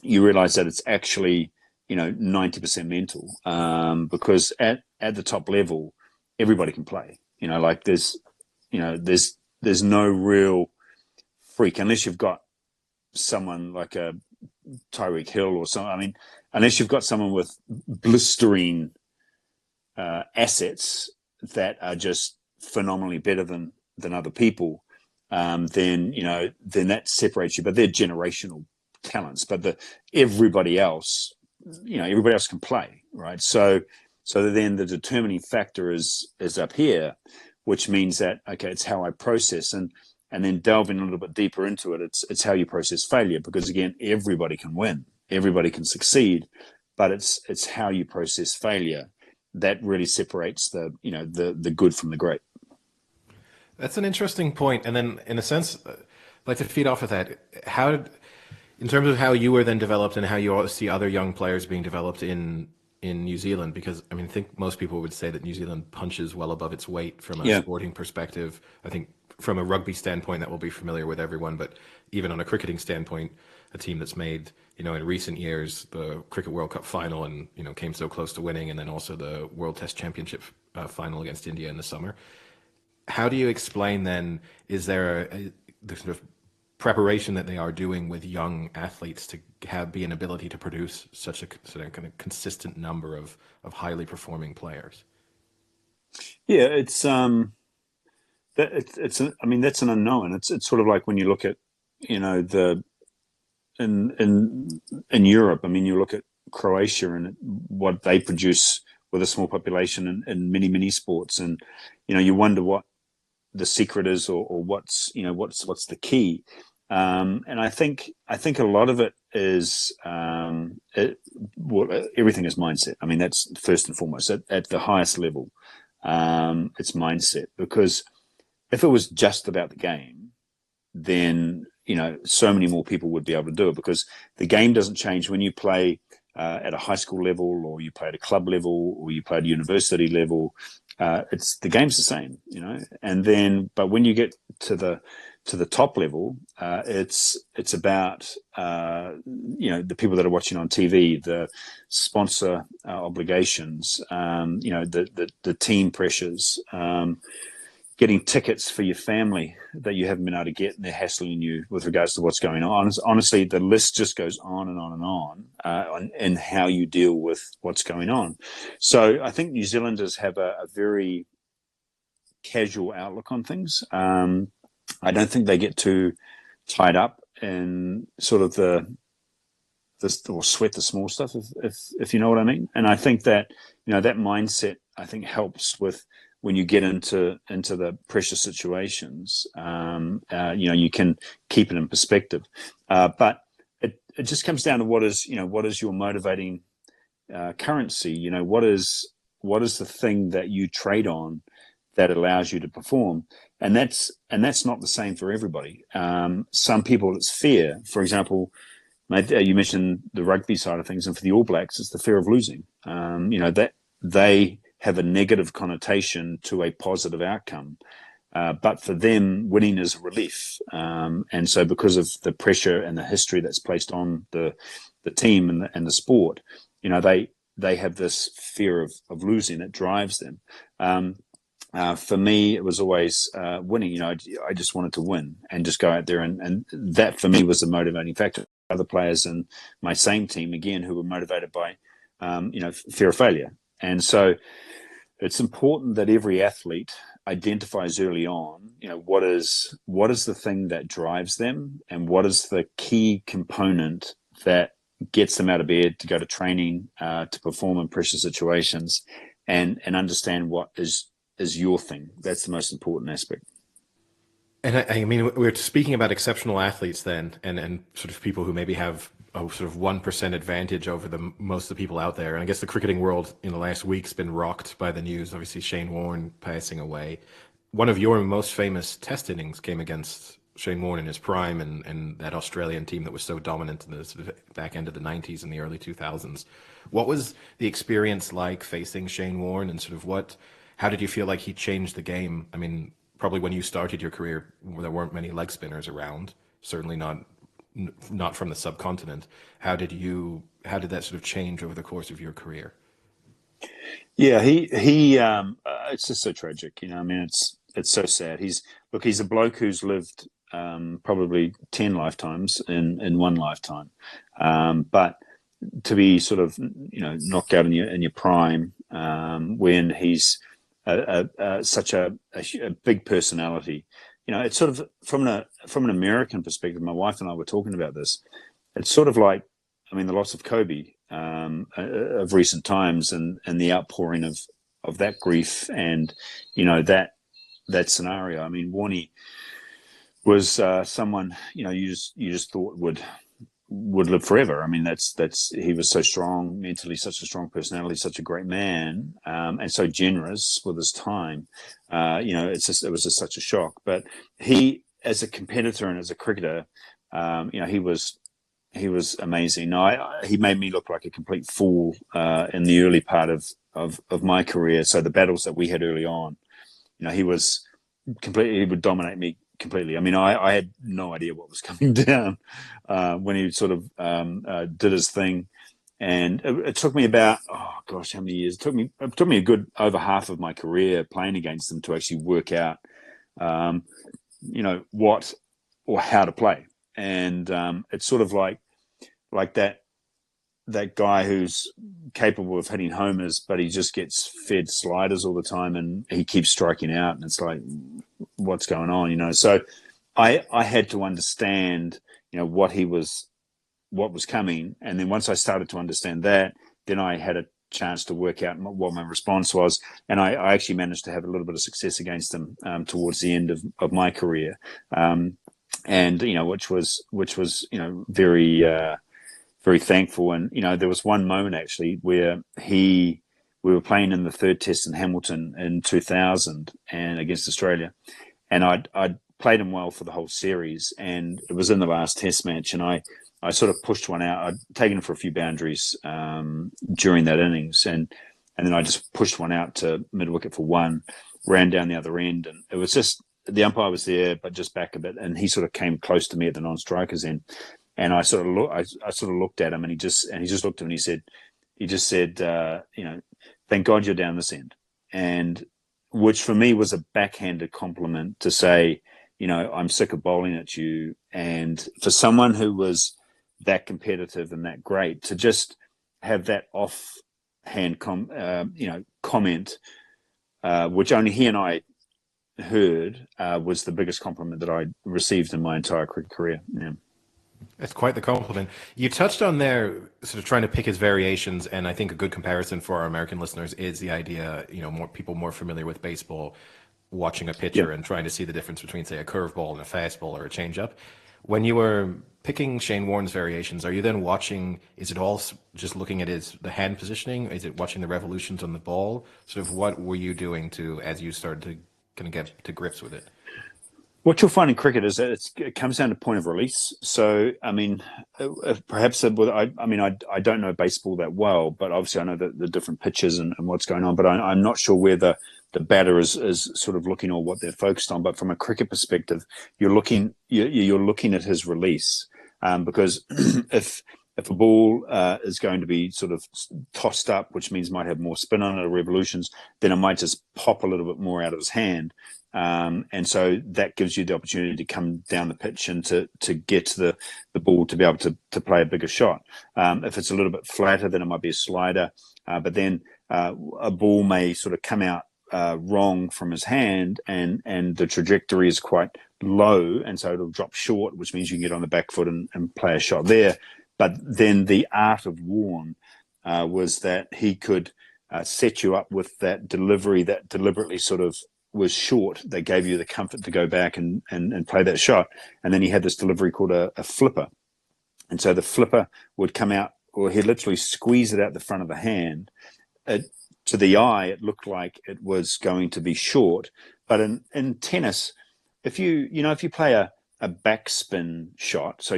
you realize that it's actually 90% mental, because at the top level, everybody can play. Like there's no real freak unless you've got someone like a Tyreek Hill or something. I mean, unless you've got someone with blistering assets that are just phenomenally better than other people, then that separates you. But they're generational talents. But everybody else can play, right? So then the determining factor is up here, which means that it's how I process, and then delving a little bit deeper into it, it's how you process failure, because again, everybody can win, everybody can succeed, but it's how you process failure that really separates the good from the great. That's an interesting point. And then, in a sense, I'd like to feed off of that. In terms of how you were then developed and how you see other young players being developed in New Zealand, because I think most people would say that New Zealand punches well above its weight from a sporting perspective. I think from a rugby standpoint, that will be familiar with everyone, but even on a cricketing standpoint, a team that's made, in recent years, the Cricket World Cup final and, came so close to winning, and then also the World Test Championship final against India in the summer. How do you explain then, is there the sort of preparation that they are doing with young athletes to be an ability to produce such a sort of kind of consistent number of highly performing players? Yeah, it's that's an unknown. It's sort of like when you look at in Europe. I mean, you look at Croatia and what they produce with a small population in many sports, and you wonder what the secret is, or what's the key. And I think a lot of it is everything is mindset. I mean, that's first and foremost at the highest level. It's mindset, because if it was just about the game, then so many more people would be able to do it, because the game doesn't change when you play at a high school level, or you play at a club level, or you play at a university level. The game's the same, and then, but when you get to the top level, it's about the people that are watching on TV, the sponsor obligations, the team pressures, getting tickets for your family that you haven't been able to get, and they're hassling you with regards to what's going on. Honestly, the list just goes on and on and on, and how you deal with what's going on. So I think New Zealanders have a very casual outlook on things. I don't think they get too tied up in sort of or sweat the small stuff, if you know what I mean. And I think that that mindset, I think, helps with when you get into the pressure situations. You can keep it in perspective, but it just comes down to what is your motivating currency. What is the thing that you trade on that allows you to perform, and that's not the same for everybody. Some people, it's fear. For example, you mentioned the rugby side of things, and for the All Blacks, it's the fear of losing. That they have a negative connotation to a positive outcome, but for them, winning is a relief. And so, because of the pressure and the history that's placed on the team and the sport, they have this fear of losing that drives them. For me, it was always winning. I just wanted to win and just go out there, and that for me was the motivating factor. Other players in my same team, again, who were motivated by fear of failure. And so it's important that every athlete identifies early on, what is the thing that drives them, and what is the key component that gets them out of bed to go to training, to perform in pressure situations. and understand what is your thing. That's the most important aspect. And I mean, we're speaking about exceptional athletes then, and sort of people who maybe have a sort of 1% advantage over most of the people out there. And I guess the cricketing world in the last week's been rocked by the news. Obviously, Shane Warne passing away. One of your most famous test innings came against Shane Warne in his prime, and that Australian team that was so dominant in the sort of back end of the 90s and the early 2000s. What was the experience like facing Shane Warne, and sort of how did you feel like he changed the game? I mean, probably when you started your career, there weren't many leg spinners around, certainly not from the subcontinent. How did that sort of change over the course of your career? Yeah, he it's just so tragic, you know. I mean, it's so sad. He's a bloke who's lived probably 10 lifetimes in one lifetime, but to be sort of, you know, knocked out in your prime, when he's such a big personality. You know, it's sort of from an American perspective. My wife and I were talking about this. It's sort of like, I mean, the loss of Kobe of recent times, and the outpouring of that grief, and you know, that scenario. I mean, Warnie was someone, you know, you just thought would live forever. I mean, he was so strong mentally, such a strong personality, such a great man, and so generous with his time. You know, it was just such a shock. But he, as a competitor and as a cricketer, you know, he was amazing. No, he made me look like a complete fool in the early part of my career. So the battles that we had early on, you know, he would dominate me completely. I mean, I had no idea what was coming down when he sort of did his thing. And it took me about, oh gosh, how many years? It took me a good over half of my career playing against him to actually work out, you know, what or how to play. And it's sort of like that guy who's capable of hitting homers, but he just gets fed sliders all the time, and he keeps striking out, and it's like, what's going on, you know? So I had to understand, you know, what was coming, and then once I started to understand that, then I had a chance to work out what my response was, and I actually managed to have a little bit of success against him towards the end of my career, and you know, which was you know, very very thankful. And you know, there was one moment actually where we were playing in the third test in Hamilton in 2000 and against Australia, and I'd played him well for the whole series, and it was in the last test match, and I sort of pushed one out. I'd taken him for a few boundaries during that innings, and then I just pushed one out to mid wicket for one, ran down the other end, and it was just, the umpire was there, but just back a bit, and he sort of came close to me at the non-strikers end, and I sort of looked at him, and he just looked at me, and he just said, you know, thank God you're down this end, and which for me was a backhanded compliment to say, you know, I'm sick of bowling at you. And for someone who was that competitive and that great, to just have that offhand comment, which only he and I heard, was the biggest compliment that I received in my entire cricket career. Yeah. That's quite the compliment. You touched on there, sort of trying to pick his variations, and I think a good comparison for our American listeners is the idea, you know, more people more familiar with baseball, watching a pitcher and trying to see the difference between, say, a curveball and a fastball or a changeup. When you were picking Shane Warne's variations, are you then watching, is it all just looking at the hand positioning? Is it watching the revolutions on the ball? Sort of what were you doing as you started to kind of get to grips with it? What you'll find in cricket is that it comes down to point of release. So, I mean, perhaps I don't know baseball that well, but obviously I know the different pitches and what's going on. But I'm not sure where the batter is sort of looking, or what they're focused on. But from a cricket perspective, you're looking at his release, because if a ball is going to be sort of tossed up, which means might have more spin on it or revolutions, then it might just pop a little bit more out of his hand. And so that gives you the opportunity to come down the pitch and to get to the ball to be able to play a bigger shot. If it's a little bit flatter, then it might be a slider. But then a ball may sort of come out wrong from his hand, and the trajectory is quite low, and so it'll drop short, which means you can get on the back foot and play a shot there. But then the art of Warne was that he could set you up with that delivery that deliberately sort of was short. They gave you the comfort to go back and play that shot. And then he had this delivery called a flipper. And so the flipper would come out, or he'd literally squeeze it out the front of the hand. To the eye, it looked like it was going to be short. But in tennis, if you play a backspin shot, so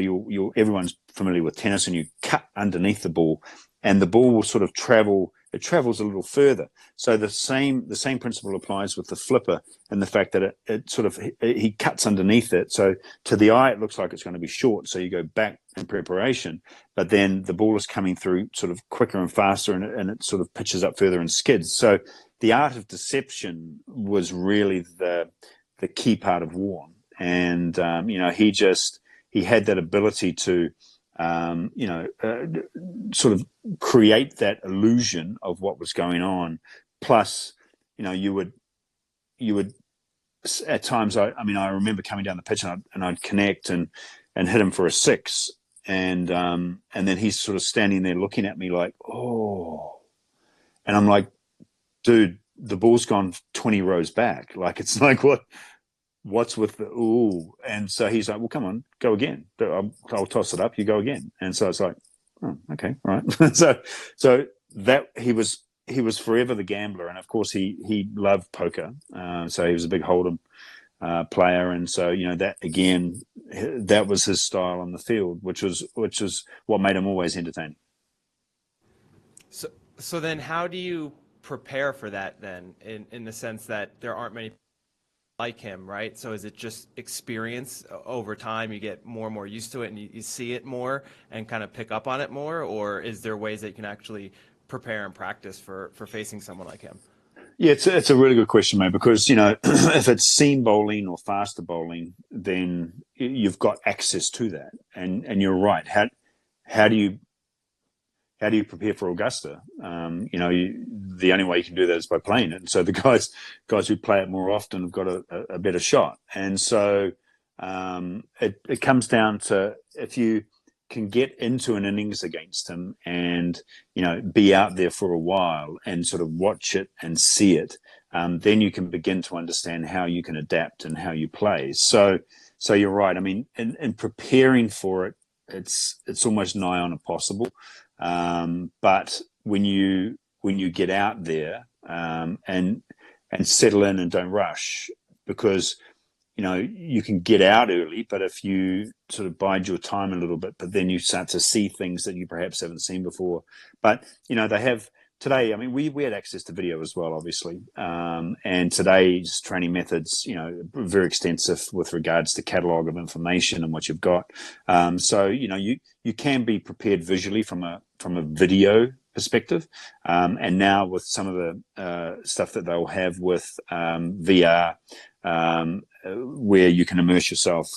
everyone's familiar with tennis, and you cut underneath the ball, and the ball will sort of travel. It travels a little further. So the same principle applies with the flipper, and the fact that he cuts underneath it. So to the eye, it looks like it's going to be short. So you go back in preparation, but then the ball is coming through sort of quicker and faster, and it sort of pitches up further and skids. So the art of deception was really the key part of Warne. And, he had that ability to, sort of create that illusion of what was going on. Plus, you would at times, I remember coming down the pitch and I'd connect and hit him for a 6. And then he's sort of standing there looking at me like, oh, and I'm like, dude, the ball's gone 20 rows back. Like, it's like, what's with the ooh? And so he's like, well, come on, go again. I'll toss it up. You go again. And so it's like, oh, okay, all right. so that he was forever the gambler. And of course he loved poker. So he was a big Hold'em player. And so, that again, that was his style on the field, which was what made him always entertaining. So then how do you prepare for that then, in the sense that there aren't many like him, right? So is it just experience over time? You get more and more used to it, and you see it more and kind of pick up on it more, or is there ways that you can actually prepare and practice for facing someone like him? Yeah, it's a really good question, mate, because, if it's seam bowling or faster bowling, then you've got access to that. And you're right. How do you prepare for Augusta? The only way you can do that is by playing it. And so the guys who play it more often have got a better shot. And so it comes down to, if you can get into an innings against him and, be out there for a while and sort of watch it and see it, then you can begin to understand how you can adapt and how you play. So you're right. I mean, in preparing for it, it's almost nigh on impossible. But when you get out there, and settle in and don't rush, because, you can get out early, but if you sort of bide your time a little bit, but then you start to see things that you perhaps haven't seen before. But, they have today, I mean, we had access to video as well, obviously. And today's training methods, very extensive with regards to catalog of information and what you've got. So, you can be prepared visually from a video perspective. And now with some of the stuff that they'll have with VR, where you can immerse yourself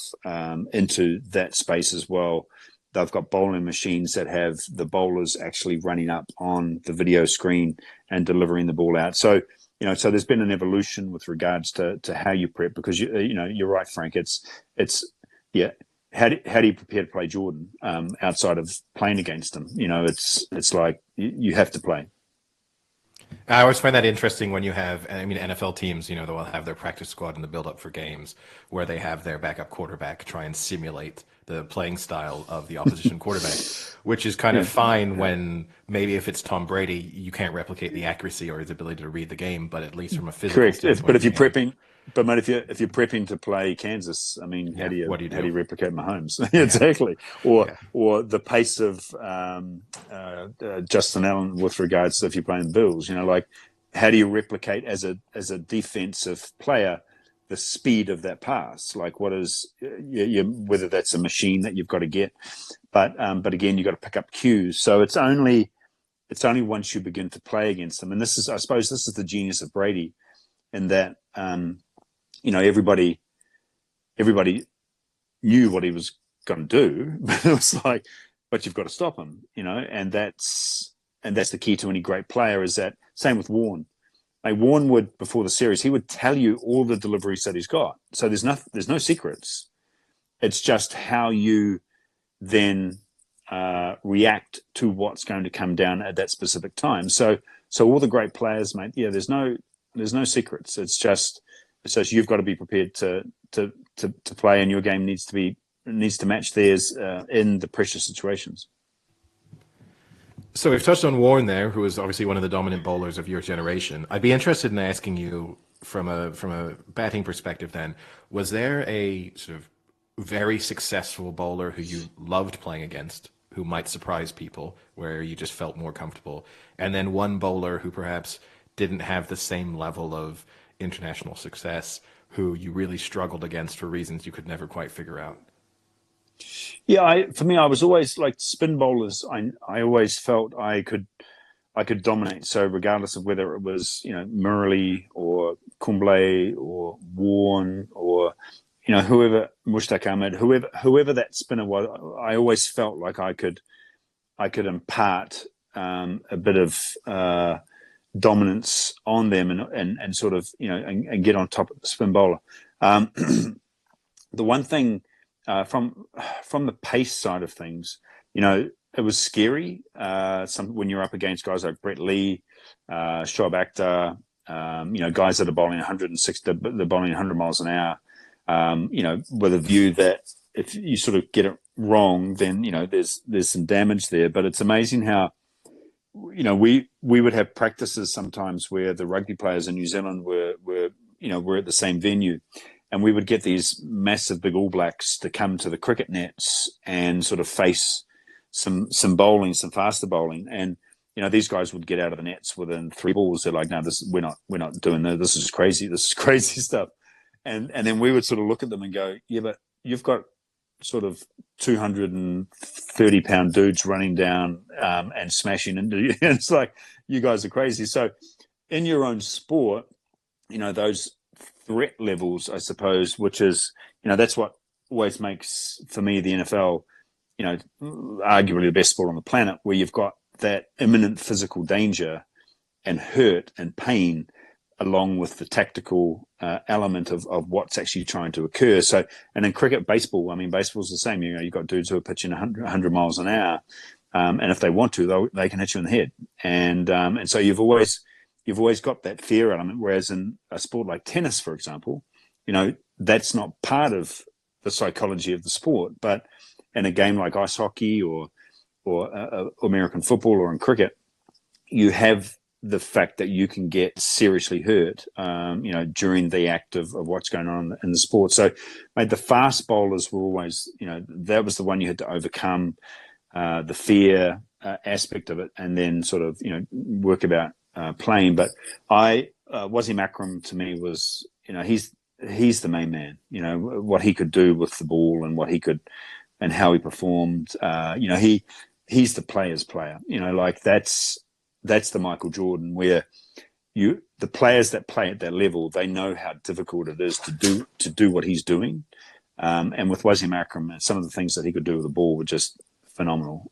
into that space as well. They've got bowling machines that have the bowlers actually running up on the video screen and delivering the ball out. So, so there's been an evolution with regards to how you prep, because you're right, Frank. It's how do you prepare to play Jordan outside of playing against him? It's like you have to play. I always find that interesting when you have, NFL teams, they'll have their practice squad in the build-up for games where they have their backup quarterback try and simulate the playing style of the opposition quarterback, which is kind of fine when maybe if it's Tom Brady, you can't replicate the accuracy or his ability to read the game, but at least from a physical standpoint. But if you're prepping, but mate, if you're prepping to play Kansas, I mean, how do you replicate Mahomes? Exactly. Or the pace of Justin Allen with regards to if you're playing Bills, like how do you replicate as a defensive player the speed of that pass? Like what is whether that's a machine that you've got to get, but again, you've got to pick up cues. So it's only once you begin to play against them, and I suppose this is the genius of Brady, in that everybody knew what he was going to do, but it was like, but you've got to stop him, and that's the key to any great player. Is that same with Warne? Like Warne would, before the series, he would tell you all the deliveries that he's got. So there's no secrets. It's just how you then react to what's going to come down at that specific time. So So all the great players, mate. Yeah, there's no secrets. It's just you've got to be prepared to play, and your game needs to match theirs in the pressure situations. So we've touched on Warne there, who is obviously one of the dominant bowlers of your generation. I'd be interested in asking you from a batting perspective then, was there a sort of very successful bowler who you loved playing against, who might surprise people, where you just felt more comfortable, and then one bowler who perhaps didn't have the same level of international success, who you really struggled against for reasons you could never quite figure out? Yeah, for me, I was always like spin bowlers. I always felt I could dominate. So regardless of whether it was Murali or Kumble or Warne or whoever, Mushtaq Ahmed, whoever that spinner was, I always felt like I could impart a bit of dominance on them and sort of and get on top of the spin bowler. The one thing from the pace side of things, it was scary. When you're up against guys like Brett Lee, Shoaib Akhtar, guys that are bowling 160, they're bowling 100 miles an hour. With a view that if you sort of get it wrong, then there's some damage there. But it's amazing how we would have practices sometimes where the rugby players in New Zealand were at the same venue, and we would get these massive big All Blacks to come to the cricket nets and sort of face some bowling, some faster bowling, and these guys would get out of the nets within 3 balls. They're like, no, we're not doing that. This is crazy stuff. And then we would sort of look at them and go, yeah, but you've got sort of 230-pound dudes running down and smashing into you. It's like, you guys are crazy. So in your own sport, those threat levels, I suppose, which is, that's what always makes, for me, the NFL, arguably the best sport on the planet, where you've got that imminent physical danger and hurt and pain along with the tactical element of what's actually trying to occur. So, and in cricket, baseball, baseball's the same. You've got dudes who are pitching 100 miles an hour, and if they want to, they can hit you in the head. And so you've always got that fear element. Whereas in a sport like tennis, for example, that's not part of the psychology of the sport. But in a game like ice hockey or American football or in cricket, you have the fact that you can get seriously hurt, during the act of what's going on in the sport. So, mate, the fast bowlers were always, that was the one you had to overcome the fear aspect of it, and then sort of, work about playing. But Wasim Akram to me was, he's the main man. What he could do with the ball and what he could, and how he performed. He's the player's player. That's the Michael Jordan, where the players that play at that level, they know how difficult it is to do what he's doing. And with Wasim Akram, some of the things that he could do with the ball were just phenomenal.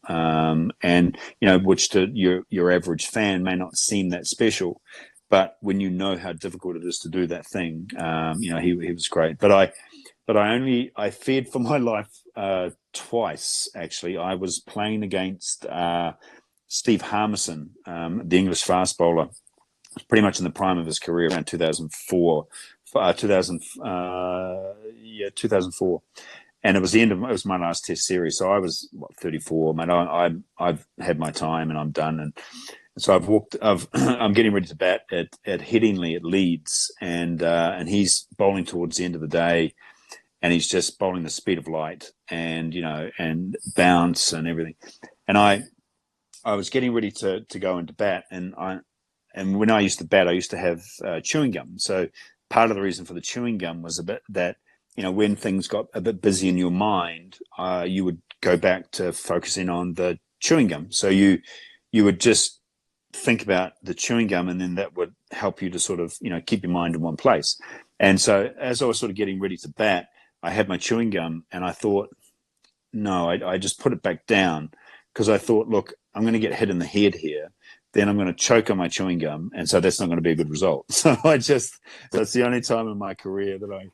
Which to your average fan may not seem that special, but when you know how difficult it is to do that thing, he was great. But I feared for my life twice, actually. I was playing against Steve Harmison, the English fast bowler, pretty much in the prime of his career, around 2004. 2004. And it was my last test series. So I was 34, man. I've had my time and I'm done. And so I'm getting ready to bat at Headingley at Leeds, and he's bowling towards the end of the day, and he's just bowling the speed of light and and bounce and everything. And I was getting ready to go into bat, and when I used to bat, I used to have chewing gum. So part of the reason for the chewing gum was a bit that, when things got a bit busy in your mind, you would go back to focusing on the chewing gum. So you would just think about the chewing gum, and then that would help you to sort of, keep your mind in one place. And so as I was sort of getting ready to bat, I had my chewing gum, and I thought, no, I just put it back down, because I thought, look, I'm going to get hit in the head here. Then I'm going to choke on my chewing gum. And so that's not going to be a good result. So that's the only time in my career that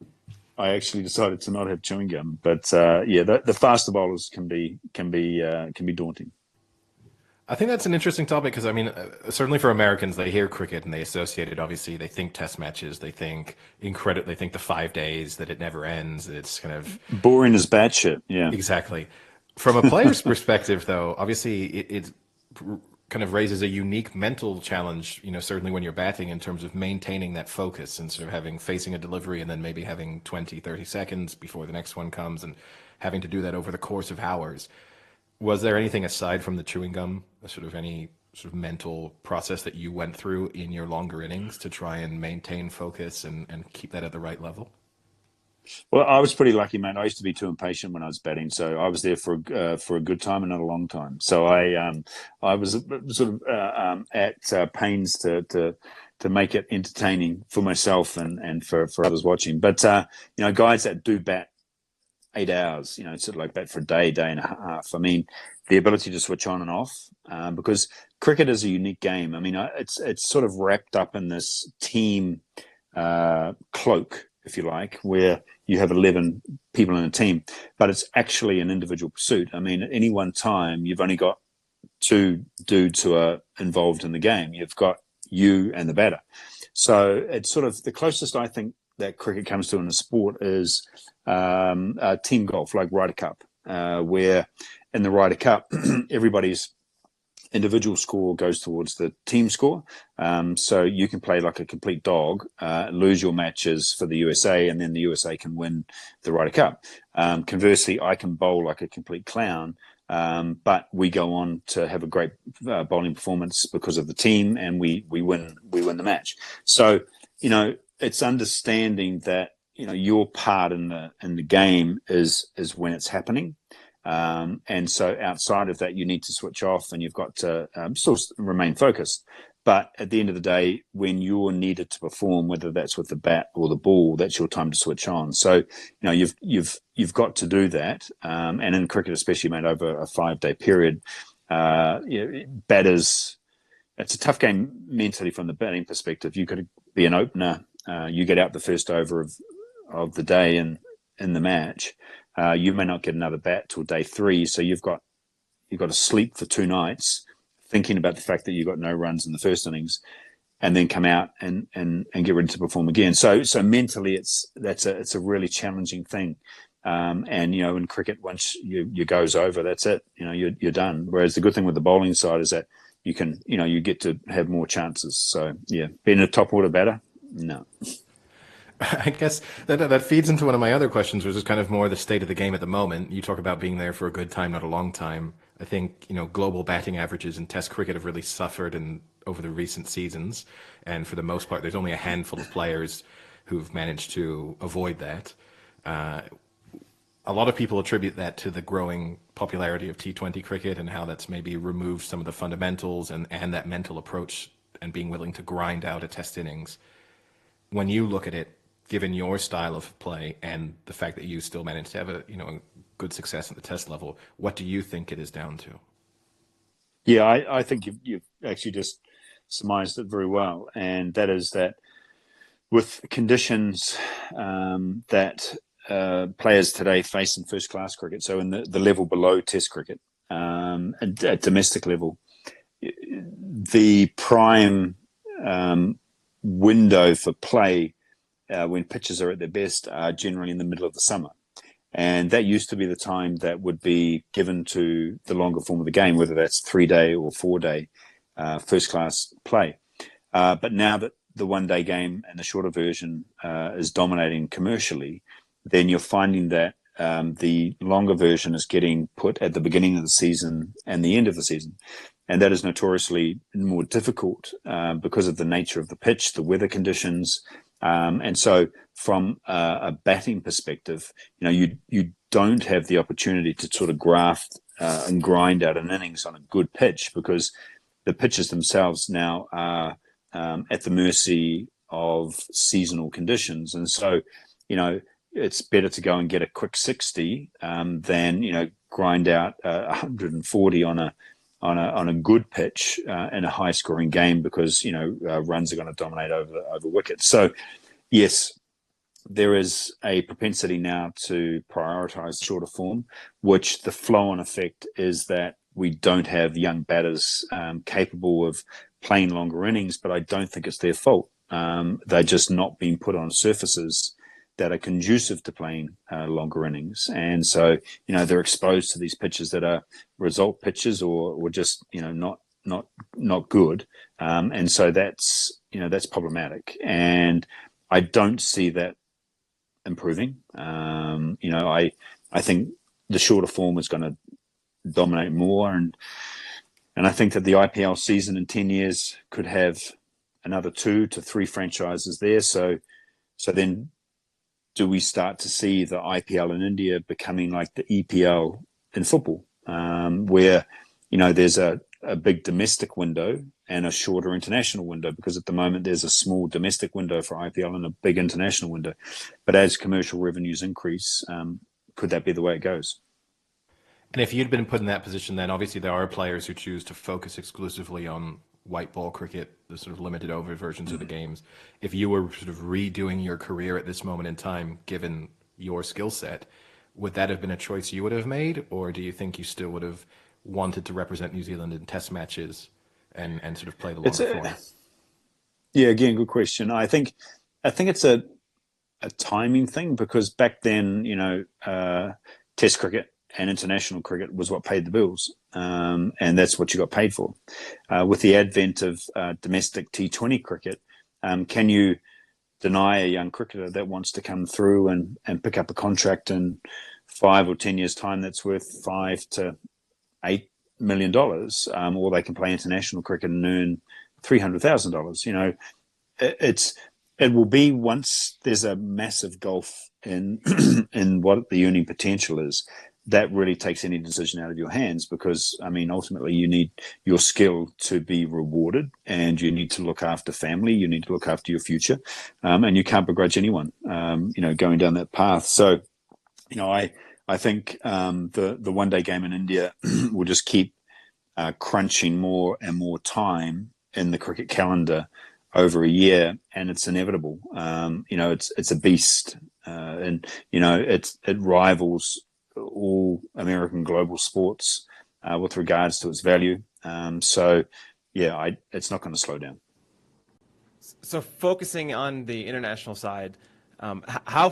I actually decided to not have chewing gum. But the faster bowlers can be daunting. I think that's an interesting topic because I mean, certainly for Americans, they hear cricket and they associate it. Obviously, they think Test matches, they think they think the 5 days that it never ends. It's kind of Boring as batshit. Yeah. exactly. From a player's perspective, though, obviously it kind of raises a unique mental challenge. You know, certainly when you're batting, in terms of maintaining that focus and sort of facing a delivery and then maybe having 20, 30 seconds before the next one comes and having to do that over the course of hours. Was there anything aside from the chewing gum, any sort of mental process that you went through in your longer innings to try and maintain focus and keep that at the right level? Well, I was pretty lucky, man. I used to be too impatient when I was batting, so I was there for a good time and not a long time. So I was sort of at pains to make it entertaining for myself and for others watching. But guys that do bat 8 hours, sort of like bat for a day and a half. I mean, the ability to switch on and off, because cricket is a unique game. I mean, it's sort of wrapped up in this team cloak, if you like, where you have 11 people in a team, but it's actually an individual pursuit. I mean, at any one time, you've only got two dudes who are involved in the game. You've got you and the batter. So it's sort of the closest I think that cricket comes to in a sport is team golf, like Ryder Cup, where in the Ryder Cup, everybody's individual score goes towards the team score. So you can play like a complete dog, lose your matches for the USA, and then the USA can win the Ryder Cup. Conversely, I can bowl like a complete clown, but we go on to have a great bowling performance because of the team, and we win the match. So, it's understanding that, your part in the game is when it's happening. And so outside of that, you need to switch off and you've got to still remain focused. But at the end of the day, when you're needed to perform, whether that's with the bat or the ball, that's your time to switch on. So, you've got to do that. And in cricket, especially, made over a 5-day period, batters, it's a tough game mentally from the batting perspective. You could be an opener. You get out the first over of the day in the match. You may not get another bat till day 3, so you've got to sleep for 2 nights, thinking about the fact that you got no runs in the first innings, and then come out and get ready to perform again. So mentally, it's a really challenging thing. And in cricket, once you goes over, that's it. You're done. Whereas the good thing with the bowling side is that you can you get to have more chances. So yeah, being a top order batter, no. I guess that feeds into one of my other questions, which is kind of more the state of the game at the moment. You talk about being there for a good time, not a long time. I think, global batting averages in Test cricket have really suffered over the recent seasons. And for the most part, there's only a handful of players who've managed to avoid that. A lot of people attribute that to the growing popularity of T20 cricket and how that's maybe removed some of the fundamentals and that mental approach and being willing to grind out a Test innings. When you look at it, given your style of play and the fact that you still managed to have a good success at the Test level, what do you think it is down to? Yeah, I think you've actually just surmised it very well, and that is that with conditions that players today face in first-class cricket, so in the level below Test cricket, at domestic level, the prime window for play when pitches are at their best are generally in the middle of the summer. And that used to be the time that would be given to the longer form of the game, whether that's 3-day or 4-day first-class play. But now that the one-day game and the shorter version is dominating commercially, then you're finding that the longer version is getting put at the beginning of the season and the end of the season. And that is notoriously more difficult because of the nature of the pitch, the weather conditions. And so from a batting perspective, you don't have the opportunity to sort of graft and grind out an innings on a good pitch because the pitches themselves now are at the mercy of seasonal conditions. And so, it's better to go and get a quick 60 than, grind out 140 on a good pitch in a high scoring game because, runs are going to dominate over wickets. So, yes, there is a propensity now to prioritize shorter form, which the flow-on effect is that we don't have young batters capable of playing longer innings, but I don't think it's their fault. They're just not being put on surfaces that are conducive to playing longer innings. And so, they're exposed to these pitches that are result pitches or just, not good. And so that's problematic. And I don't see that improving. I think the shorter form is going to dominate more. And I think that the IPL season in 10 years could have another 2 to 3 franchises there. So then, do we start to see the IPL in India becoming like the EPL in football, where, there's a big domestic window and a shorter international window? Because at the moment there's a small domestic window for IPL and a big international window. But as commercial revenues increase, could that be the way it goes? And if you'd been put in that position, then obviously there are players who choose to focus exclusively on white ball cricket, the sort of limited over versions of the games. If you were sort of redoing your career at this moment in time, given your skill set, would that have been a choice you would have made? Or do you think you still would have wanted to represent New Zealand in test matches and sort of play the longer form? Yeah, again, good question. I think it's a timing thing, because back then, test cricket and international cricket was what paid the bills. And that's what you got paid for. With the advent of domestic T20 cricket, can you deny a young cricketer that wants to come through and pick up a contract in 5 or 10 years' time that's worth $5 to $8 million, or they can play international cricket and earn $300,000? It will be, once there's a massive gulf in in what the earning potential is, that really takes any decision out of your hands, because, ultimately you need your skill to be rewarded, and you need to look after family, you need to look after your future, and you can't begrudge anyone, going down that path. So, I think the one-day game in India will just keep crunching more and more time in the cricket calendar over a year, and it's inevitable. It's a beast, and it rivals all American global sports with regards to its value. It's not going to slow down. So focusing on the international side, how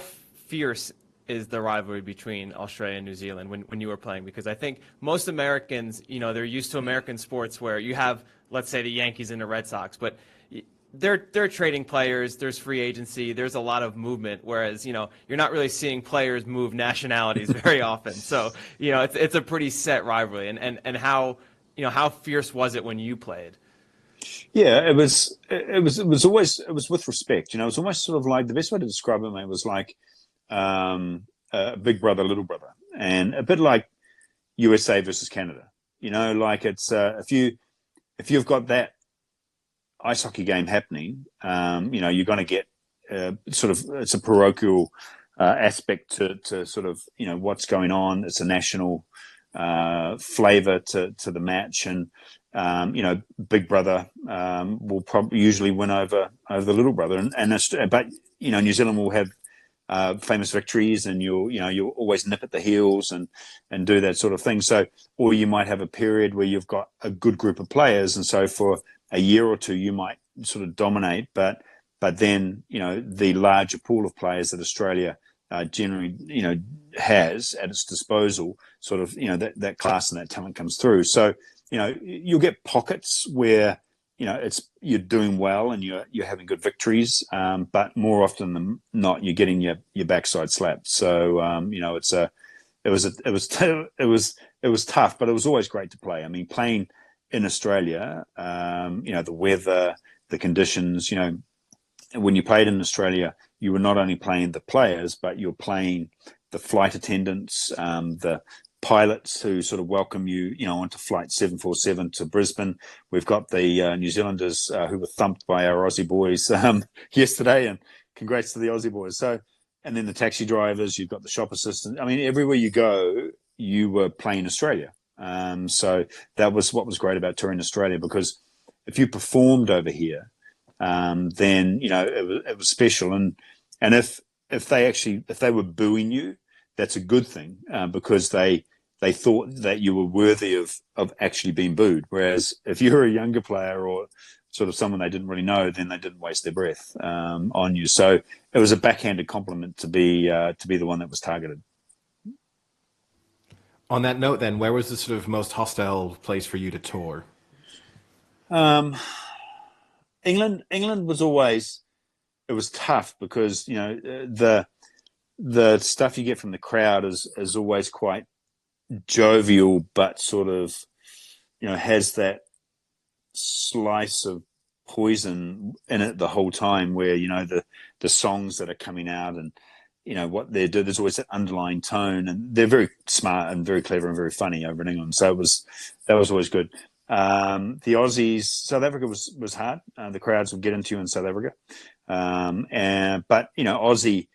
fierce is the rivalry between Australia and New Zealand when you were playing? Because I think most Americans, they're used to American sports where you have, let's say, the Yankees and the Red Sox, but they're trading players, there's free agency, there's a lot of movement, whereas, you're not really seeing players move nationalities very often. So, it's a pretty set rivalry. And how fierce was it when you played? Yeah, it was always with respect. It was almost sort of like, the best way to describe it, mate, was like big brother, little brother, and a bit like USA versus Canada. Like it's if you've got that ice hockey game happening, you're going to get it's a parochial aspect to sort of what's going on. It's a national flavor to the match, and big brother will probably usually win over the little brother, but New Zealand will have famous victories, and you'll always nip at the heels and do that sort of thing. So, or you might have a period where you've got a good group of players, and so for a year or two you might sort of dominate, but then the larger pool of players that Australia generally has at its disposal, sort of that class and that talent comes through. So you'll get pockets where you're doing well and you're having good victories, but more often than not you're getting your backside slapped. So it was tough, but it was always great to play. Playing in Australia, the weather, the conditions, when you played in Australia, you were not only playing the players, but you're playing the flight attendants, the pilots who sort of welcome you, onto flight 747 to Brisbane. We've got the New Zealanders who were thumped by our Aussie boys yesterday, and congrats to the Aussie boys. So, and then the taxi drivers, you've got the shop assistants. Everywhere you go, you were playing Australia. So that was what was great about touring Australia, because if you performed over here, then it was special. And if they were booing you, that's a good thing, because they they thought that you were worthy of actually being booed. Whereas if you're a younger player or sort of someone they didn't really know, then they didn't waste their breath on you. So it was a backhanded compliment to be the one that was targeted. On that note, then, where was the sort of most hostile place for you to tour? England was always, it was tough because, you know, the stuff you get from the crowd is always quite jovial, but sort of, you know, has that slice of poison in it the whole time, where, you know, the songs that are coming out and, you know, what they do, there's always that underlying tone, and they're very smart and very clever and very funny over in England. So that was always good. The Aussies, South Africa was hard. The crowds would get into you in South Africa. But, you know, Aussie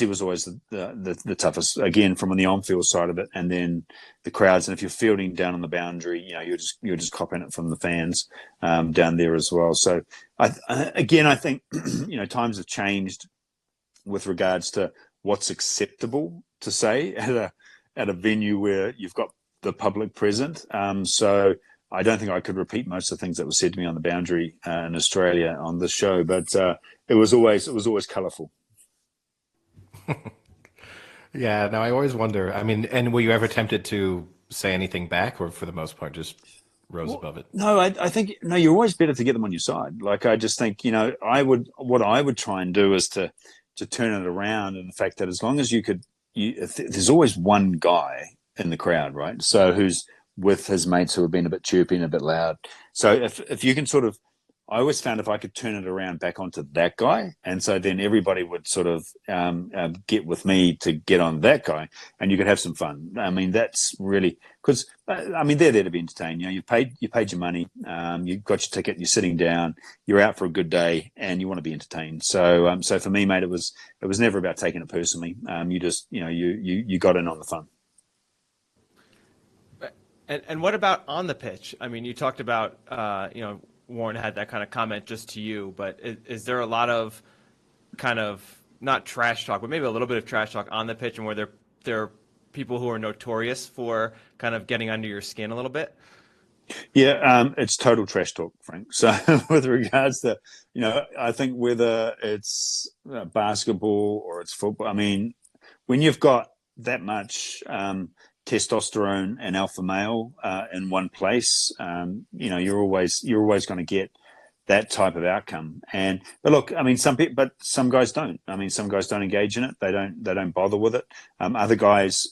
was always the toughest, again, from on the on-field side of it, and then the crowds. And if you're fielding down on the boundary, you know, you're just copping it from the fans down there as well. So I think, you know, times have changed with regards to what's acceptable to say at a venue where you've got the public present. So I don't think I could repeat most of the things that were said to me on the boundary in Australia on this show, but it was always colourful. Yeah, no, I always wonder. I mean, and were you ever tempted to say anything back, or for the most part, just rose above it? No, I think, no, you're always better to get them on your side. Like, I just think, you know, what I would try and do is to turn it around, and the fact that as long as there's always one guy in the crowd, right? So who's with his mates who have been a bit chirpy and a bit loud. So if you can sort of, I always found if I could turn it around back onto that guy, and so then everybody would sort of get with me to get on that guy, and you could have some fun. I mean, that's really, because I mean, they're there to be entertained. You know, you paid your money, you got your ticket, you're sitting down, you're out for a good day, and you want to be entertained. So so for me, mate, it was never about taking it personally. You just, you know, you got in on the fun. And what about on the pitch? I mean, you talked about you know, Warren had that kind of comment just to you, but is there a lot of kind of, not trash talk, but maybe a little bit of trash talk on the pitch, and where there are people who are notorious for kind of getting under your skin a little bit? Yeah, it's total trash talk, Frank. So with regards to, you know, I think whether it's basketball or it's football, I mean, when you've got that much testosterone and alpha male in one place, you know, you're always going to get that type of outcome. But look, I mean, but some guys don't. I mean, some guys don't engage in it. They don't bother with it. Other guys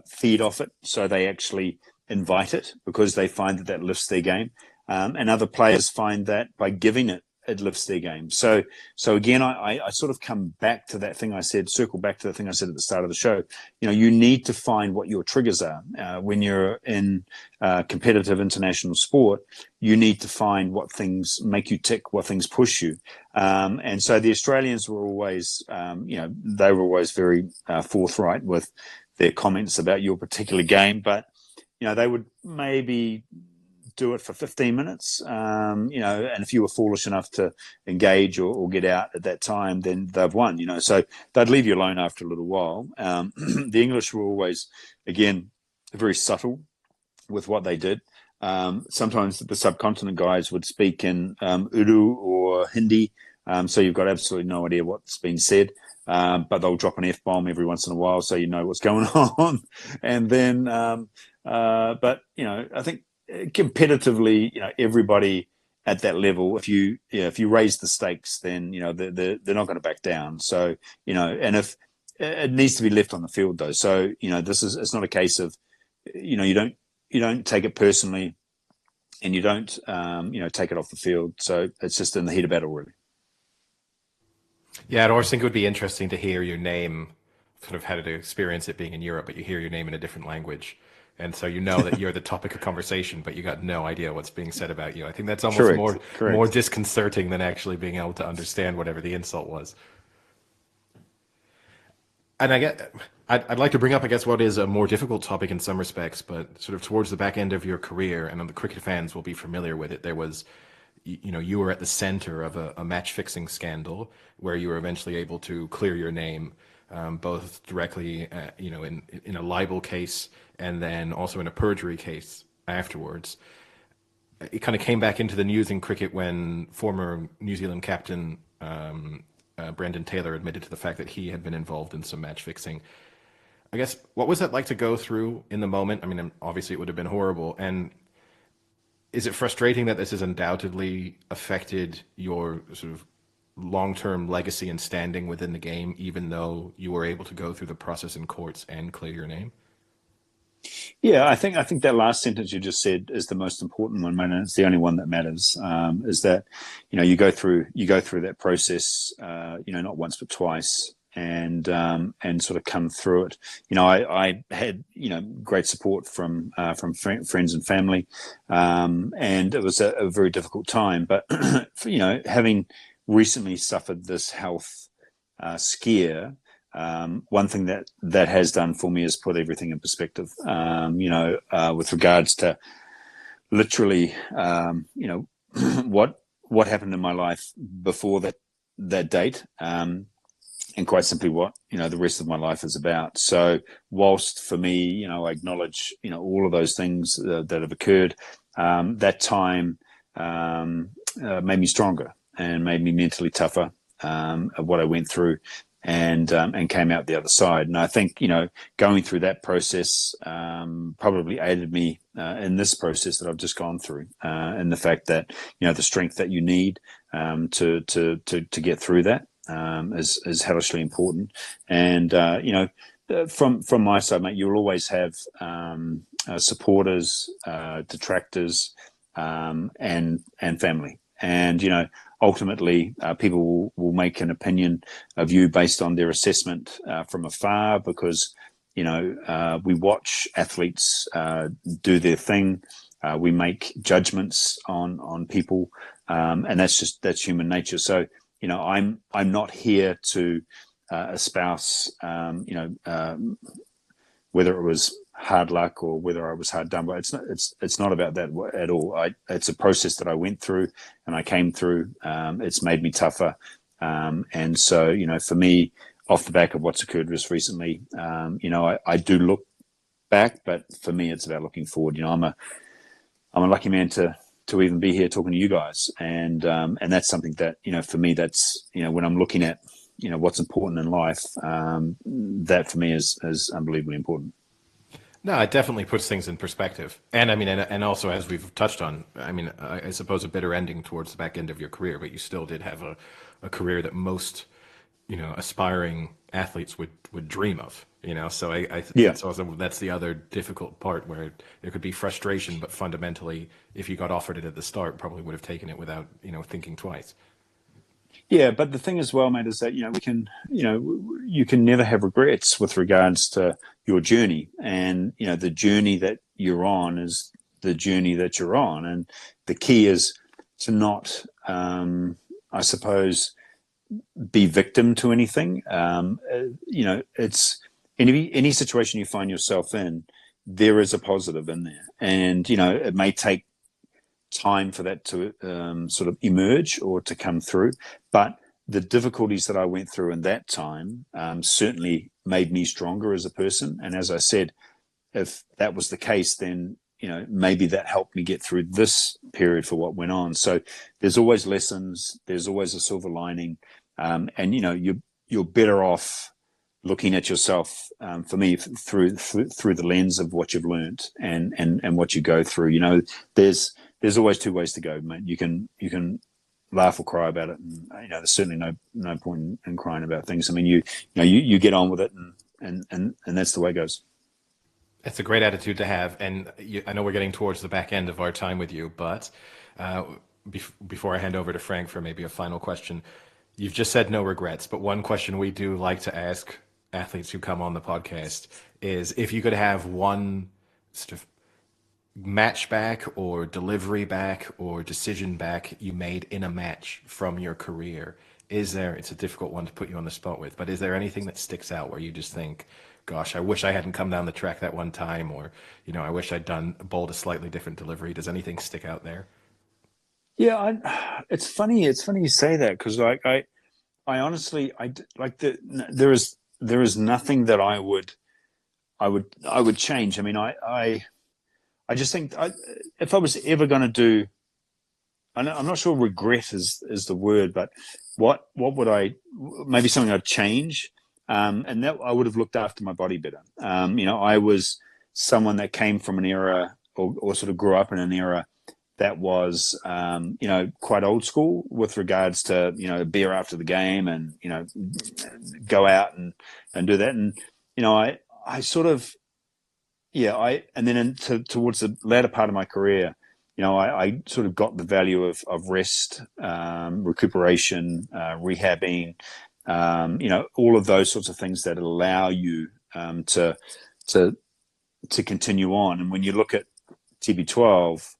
feed off it, so they actually invite it because they find that lifts their game. And other players find that by giving it lifts their game. So again, I sort of come back to that thing I said, circle back to the thing I said at the start of the show. You know, you need to find what your triggers are. When you're in competitive international sport, you need to find what things make you tick, what things push you. And so the Australians were always, you know, they were always very forthright with their comments about your particular game. But, you know, they would maybe do it for 15 minutes, you know, and if you were foolish enough to engage or get out at that time, then they've won, you know. So they'd leave you alone after a little while. The English were always, again, very subtle with what they did. Sometimes the subcontinent guys would speak in Urdu or Hindi, so you've got absolutely no idea what's being said. But they'll drop an F-bomb every once in a while, so you know what's going on. And then, but, you know, I think competitively, you know, everybody at that level, if you raise the stakes, then, you know, they're not going to back down. So, you know, and if it needs to be left on the field though. So, you know, it's not a case of, you know, you don't take it personally, and you don't, you know, take it off the field. So it's just in the heat of battle, really. Yeah, I'd always think it would be interesting to hear your name, sort of had to experience it being in Europe, but you hear your name in a different language. And so you know that you're the topic of conversation, but you got no idea what's being said about you. I think that's almost more disconcerting than actually being able to understand whatever the insult was. And I'd like to bring up, I guess, what is a more difficult topic in some respects, but sort of towards the back end of your career, and the cricket fans will be familiar with it, there was, you know, you were at the center of a match fixing scandal where you were eventually able to clear your name both directly, in a libel case and then also in a perjury case afterwards. It kind of came back into the news in cricket when former New Zealand captain Brendan Taylor admitted to the fact that he had been involved in some match fixing. I guess, what was that like to go through in the moment? I mean, obviously it would have been horrible. And is it frustrating that this has undoubtedly affected your sort of long-term legacy and standing within the game, even though you were able to go through the process in courts and clear your name? Yeah, I think that last sentence you just said is the most important one, man, and it's the only one that matters. Is that you go through that process, not once but twice, and sort of come through it. I had great support from friends and family, and it was a very difficult time. But having recently suffered this health scare. One thing that has done for me is put everything in perspective. With regards to literally, what happened in my life before that date, and quite simply what the rest of my life is about. So, whilst for me, I acknowledge all of those things that have occurred, that time made me stronger and made me mentally tougher of what I went through. And came out the other side. And I think, going through that process probably aided me in this process that I've just gone through, and the fact that, the strength that you need to get through that is hellishly important. And, from my side, mate, you'll always have supporters, detractors, and family. And, ultimately, people will make an opinion of you based on their assessment from afar, because, we watch athletes do their thing. We make judgments on people, and that's human nature. So, I'm not here to espouse, whether it was hard luck or whether I was hard done by. It's not about that at all. It's a process that I went through and I came through. It's made me tougher. And so, for me, off the back of what's occurred just recently, I do look back, but for me, it's about looking forward. I'm a lucky man to even be here talking to you guys. And that's something that, for me, that's, when I'm looking at, what's important in life, that for me is unbelievably important. No, it definitely puts things in perspective. And I mean, and also, as we've touched on, I mean, I suppose a bitter ending towards the back end of your career, but you still did have a career that most, aspiring athletes would dream of, so I think Yeah. that's the other difficult part, where there could be frustration, but fundamentally, if you got offered it at the start, probably would have taken it without, thinking twice. Yeah, but the thing as well, mate, is that, you can never have regrets with regards to your journey. And, the journey that you're on is the journey that you're on. And the key is to not, I suppose, be victim to anything. It's any situation you find yourself in, there is a positive in there. And, it may take time for that to sort of emerge or to come through, but the difficulties that I went through in that time certainly made me stronger as a person. And as I said, if that was the case, then maybe that helped me get through this period for what went on. So there's always lessons, there's always a silver lining, and you're better off looking at yourself, for me, through the lens of what you've learned and what you go through. There's always two ways to go, mate. You can laugh or cry about it, and there's certainly no point in crying about things. I mean, you get on with it, and that's the way it goes. It's a great attitude to have, and I know we're getting towards the back end of our time with you, but before I hand over to Frank for maybe a final question, you've just said no regrets, but one question we do like to ask athletes who come on the podcast is, if you could have one sort of match back or delivery back or decision back you made in a match from your career, it's a difficult one to put you on the spot with, but is there anything that sticks out where you just think, gosh, I wish I hadn't come down the track that one time, or, I wish I'd bowled a slightly different delivery? Does anything stick out there? Yeah, it's funny you say that, because I honestly, there is there is nothing that I would change. I mean, I just think if I was ever going to do, I'm not sure regret is the word, but what would maybe something I'd change, and that I would have looked after my body better. I was someone that came from an era or sort of grew up in an era that was, quite old school with regards to, beer after the game and, go out and do that. And, I sort of, and then towards the latter part of my career, I sort of got the value of rest, recuperation, rehabbing, all of those sorts of things that allow you to continue on. And when you look at TB12,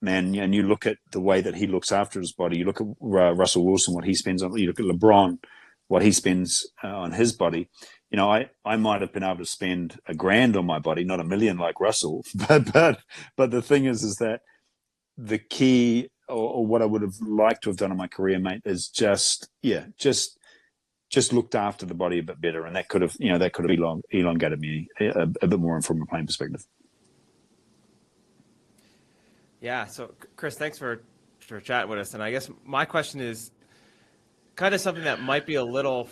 man, and you look at the way that he looks after his body, you look at Russell Wilson, what he spends on, you look at LeBron, what he spends on his body. I might have been able to spend $1,000 on my body, not $1 million like Russell, but the thing is that the key or what I would have liked to have done in my career, mate, is just looked after the body a bit better, and that could have elongated me a bit more from a playing perspective. Yeah. So, Chris, thanks for chatting with us. And I guess my question is kind of something that might be a little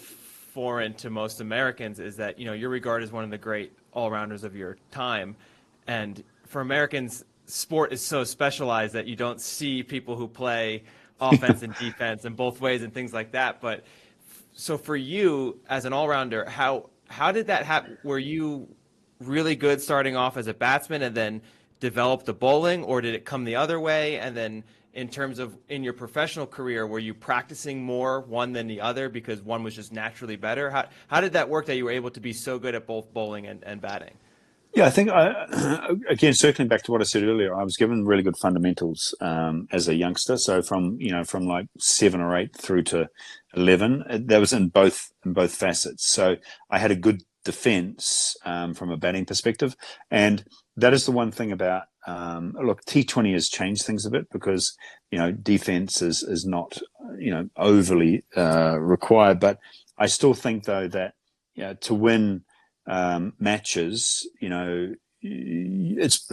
foreign to most Americans, is that, you're regarded as one of the great all-rounders of your time. And for Americans, sport is so specialized that you don't see people who play offense and defense in both ways and things like that. But so for you as an all-rounder, how did that happen? Were you really good starting off as a batsman and then develop the bowling, or did it come the other way? And then in terms of in your professional career, were you practicing more one than the other because one was just naturally better? How did that work that you were able to be so good at both bowling and batting? Yeah, I think again, circling back to what I said earlier, I was given really good fundamentals as a youngster. So from like 7 or 8 through to 11, that was in both facets. So I had a good defense from a batting perspective, and that is the one thing about look, T20 has changed things a bit because defense is not overly required, but I still think though that to win matches, it's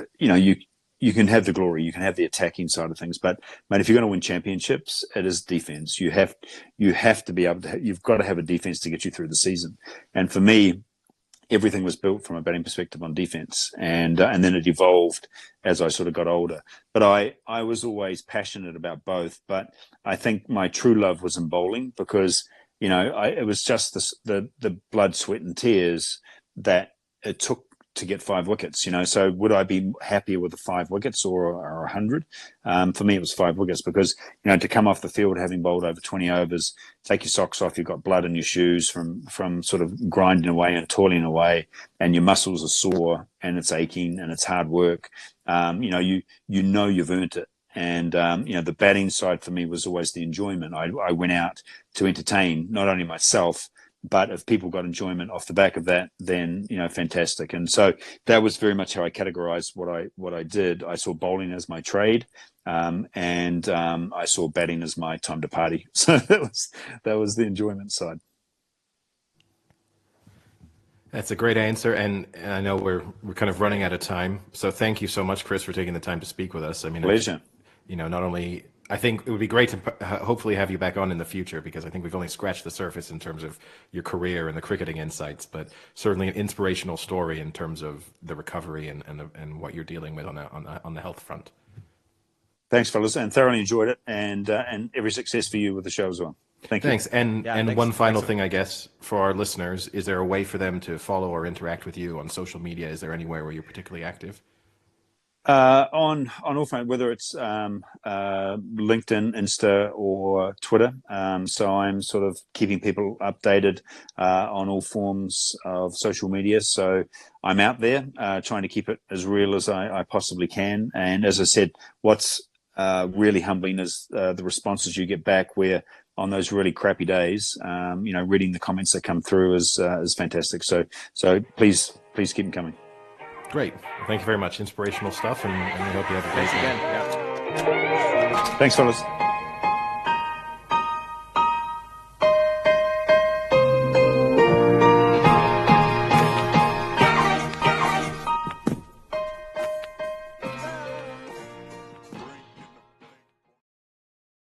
you can have the glory, you can have the attacking side of things, but mate, if you're going to win championships, it is defense. You have to be able to. You've got to have a defense to get you through the season. And for me, everything was built from a batting perspective on defense, and then it evolved as I sort of got older. But I was always passionate about both. But I think my true love was in bowling because it was just the blood, sweat, and tears that it took to get 5 wickets. So would I be happier with the 5 wickets or 100? For me, it was 5 wickets because to come off the field having bowled over 20 overs, take your socks off, you've got blood in your shoes from sort of grinding away and toiling away, and your muscles are sore and it's aching and it's hard work. You've earned it. And the batting side for me was always the enjoyment. I went out to entertain not only myself, but if people got enjoyment off the back of that, then fantastic. And so that was very much how I categorized what I did. I saw bowling as my trade, and I saw batting as my time to party. So that was the enjoyment side. That's a great answer, and I know we're kind of running out of time. So thank you so much, Chris, for taking the time to speak with us. I mean, pleasure. Not only, I think it would be great to hopefully have you back on in the future, because I think we've only scratched the surface in terms of your career and the cricketing insights, but certainly an inspirational story in terms of the recovery and what you're dealing with on the health front. Thanks, fellas, and thoroughly enjoyed it, and every success for you with the show as well. Thank you. Thanks. And one final thing, I guess, for our listeners, is there a way for them to follow or interact with you on social media? Is there anywhere where you're particularly active? On all fronts, whether it's LinkedIn, Insta, or Twitter. So I'm sort of keeping people updated on all forms of social media. So I'm out there trying to keep it as real as I possibly can. And as I said, what's really humbling is the responses you get back, where on those really crappy days, reading the comments that come through is fantastic. So please keep them coming. Great. Well, thank you very much. Inspirational stuff, and we hope you have a great day. Thanks again. Yeah. Thanks, fellas.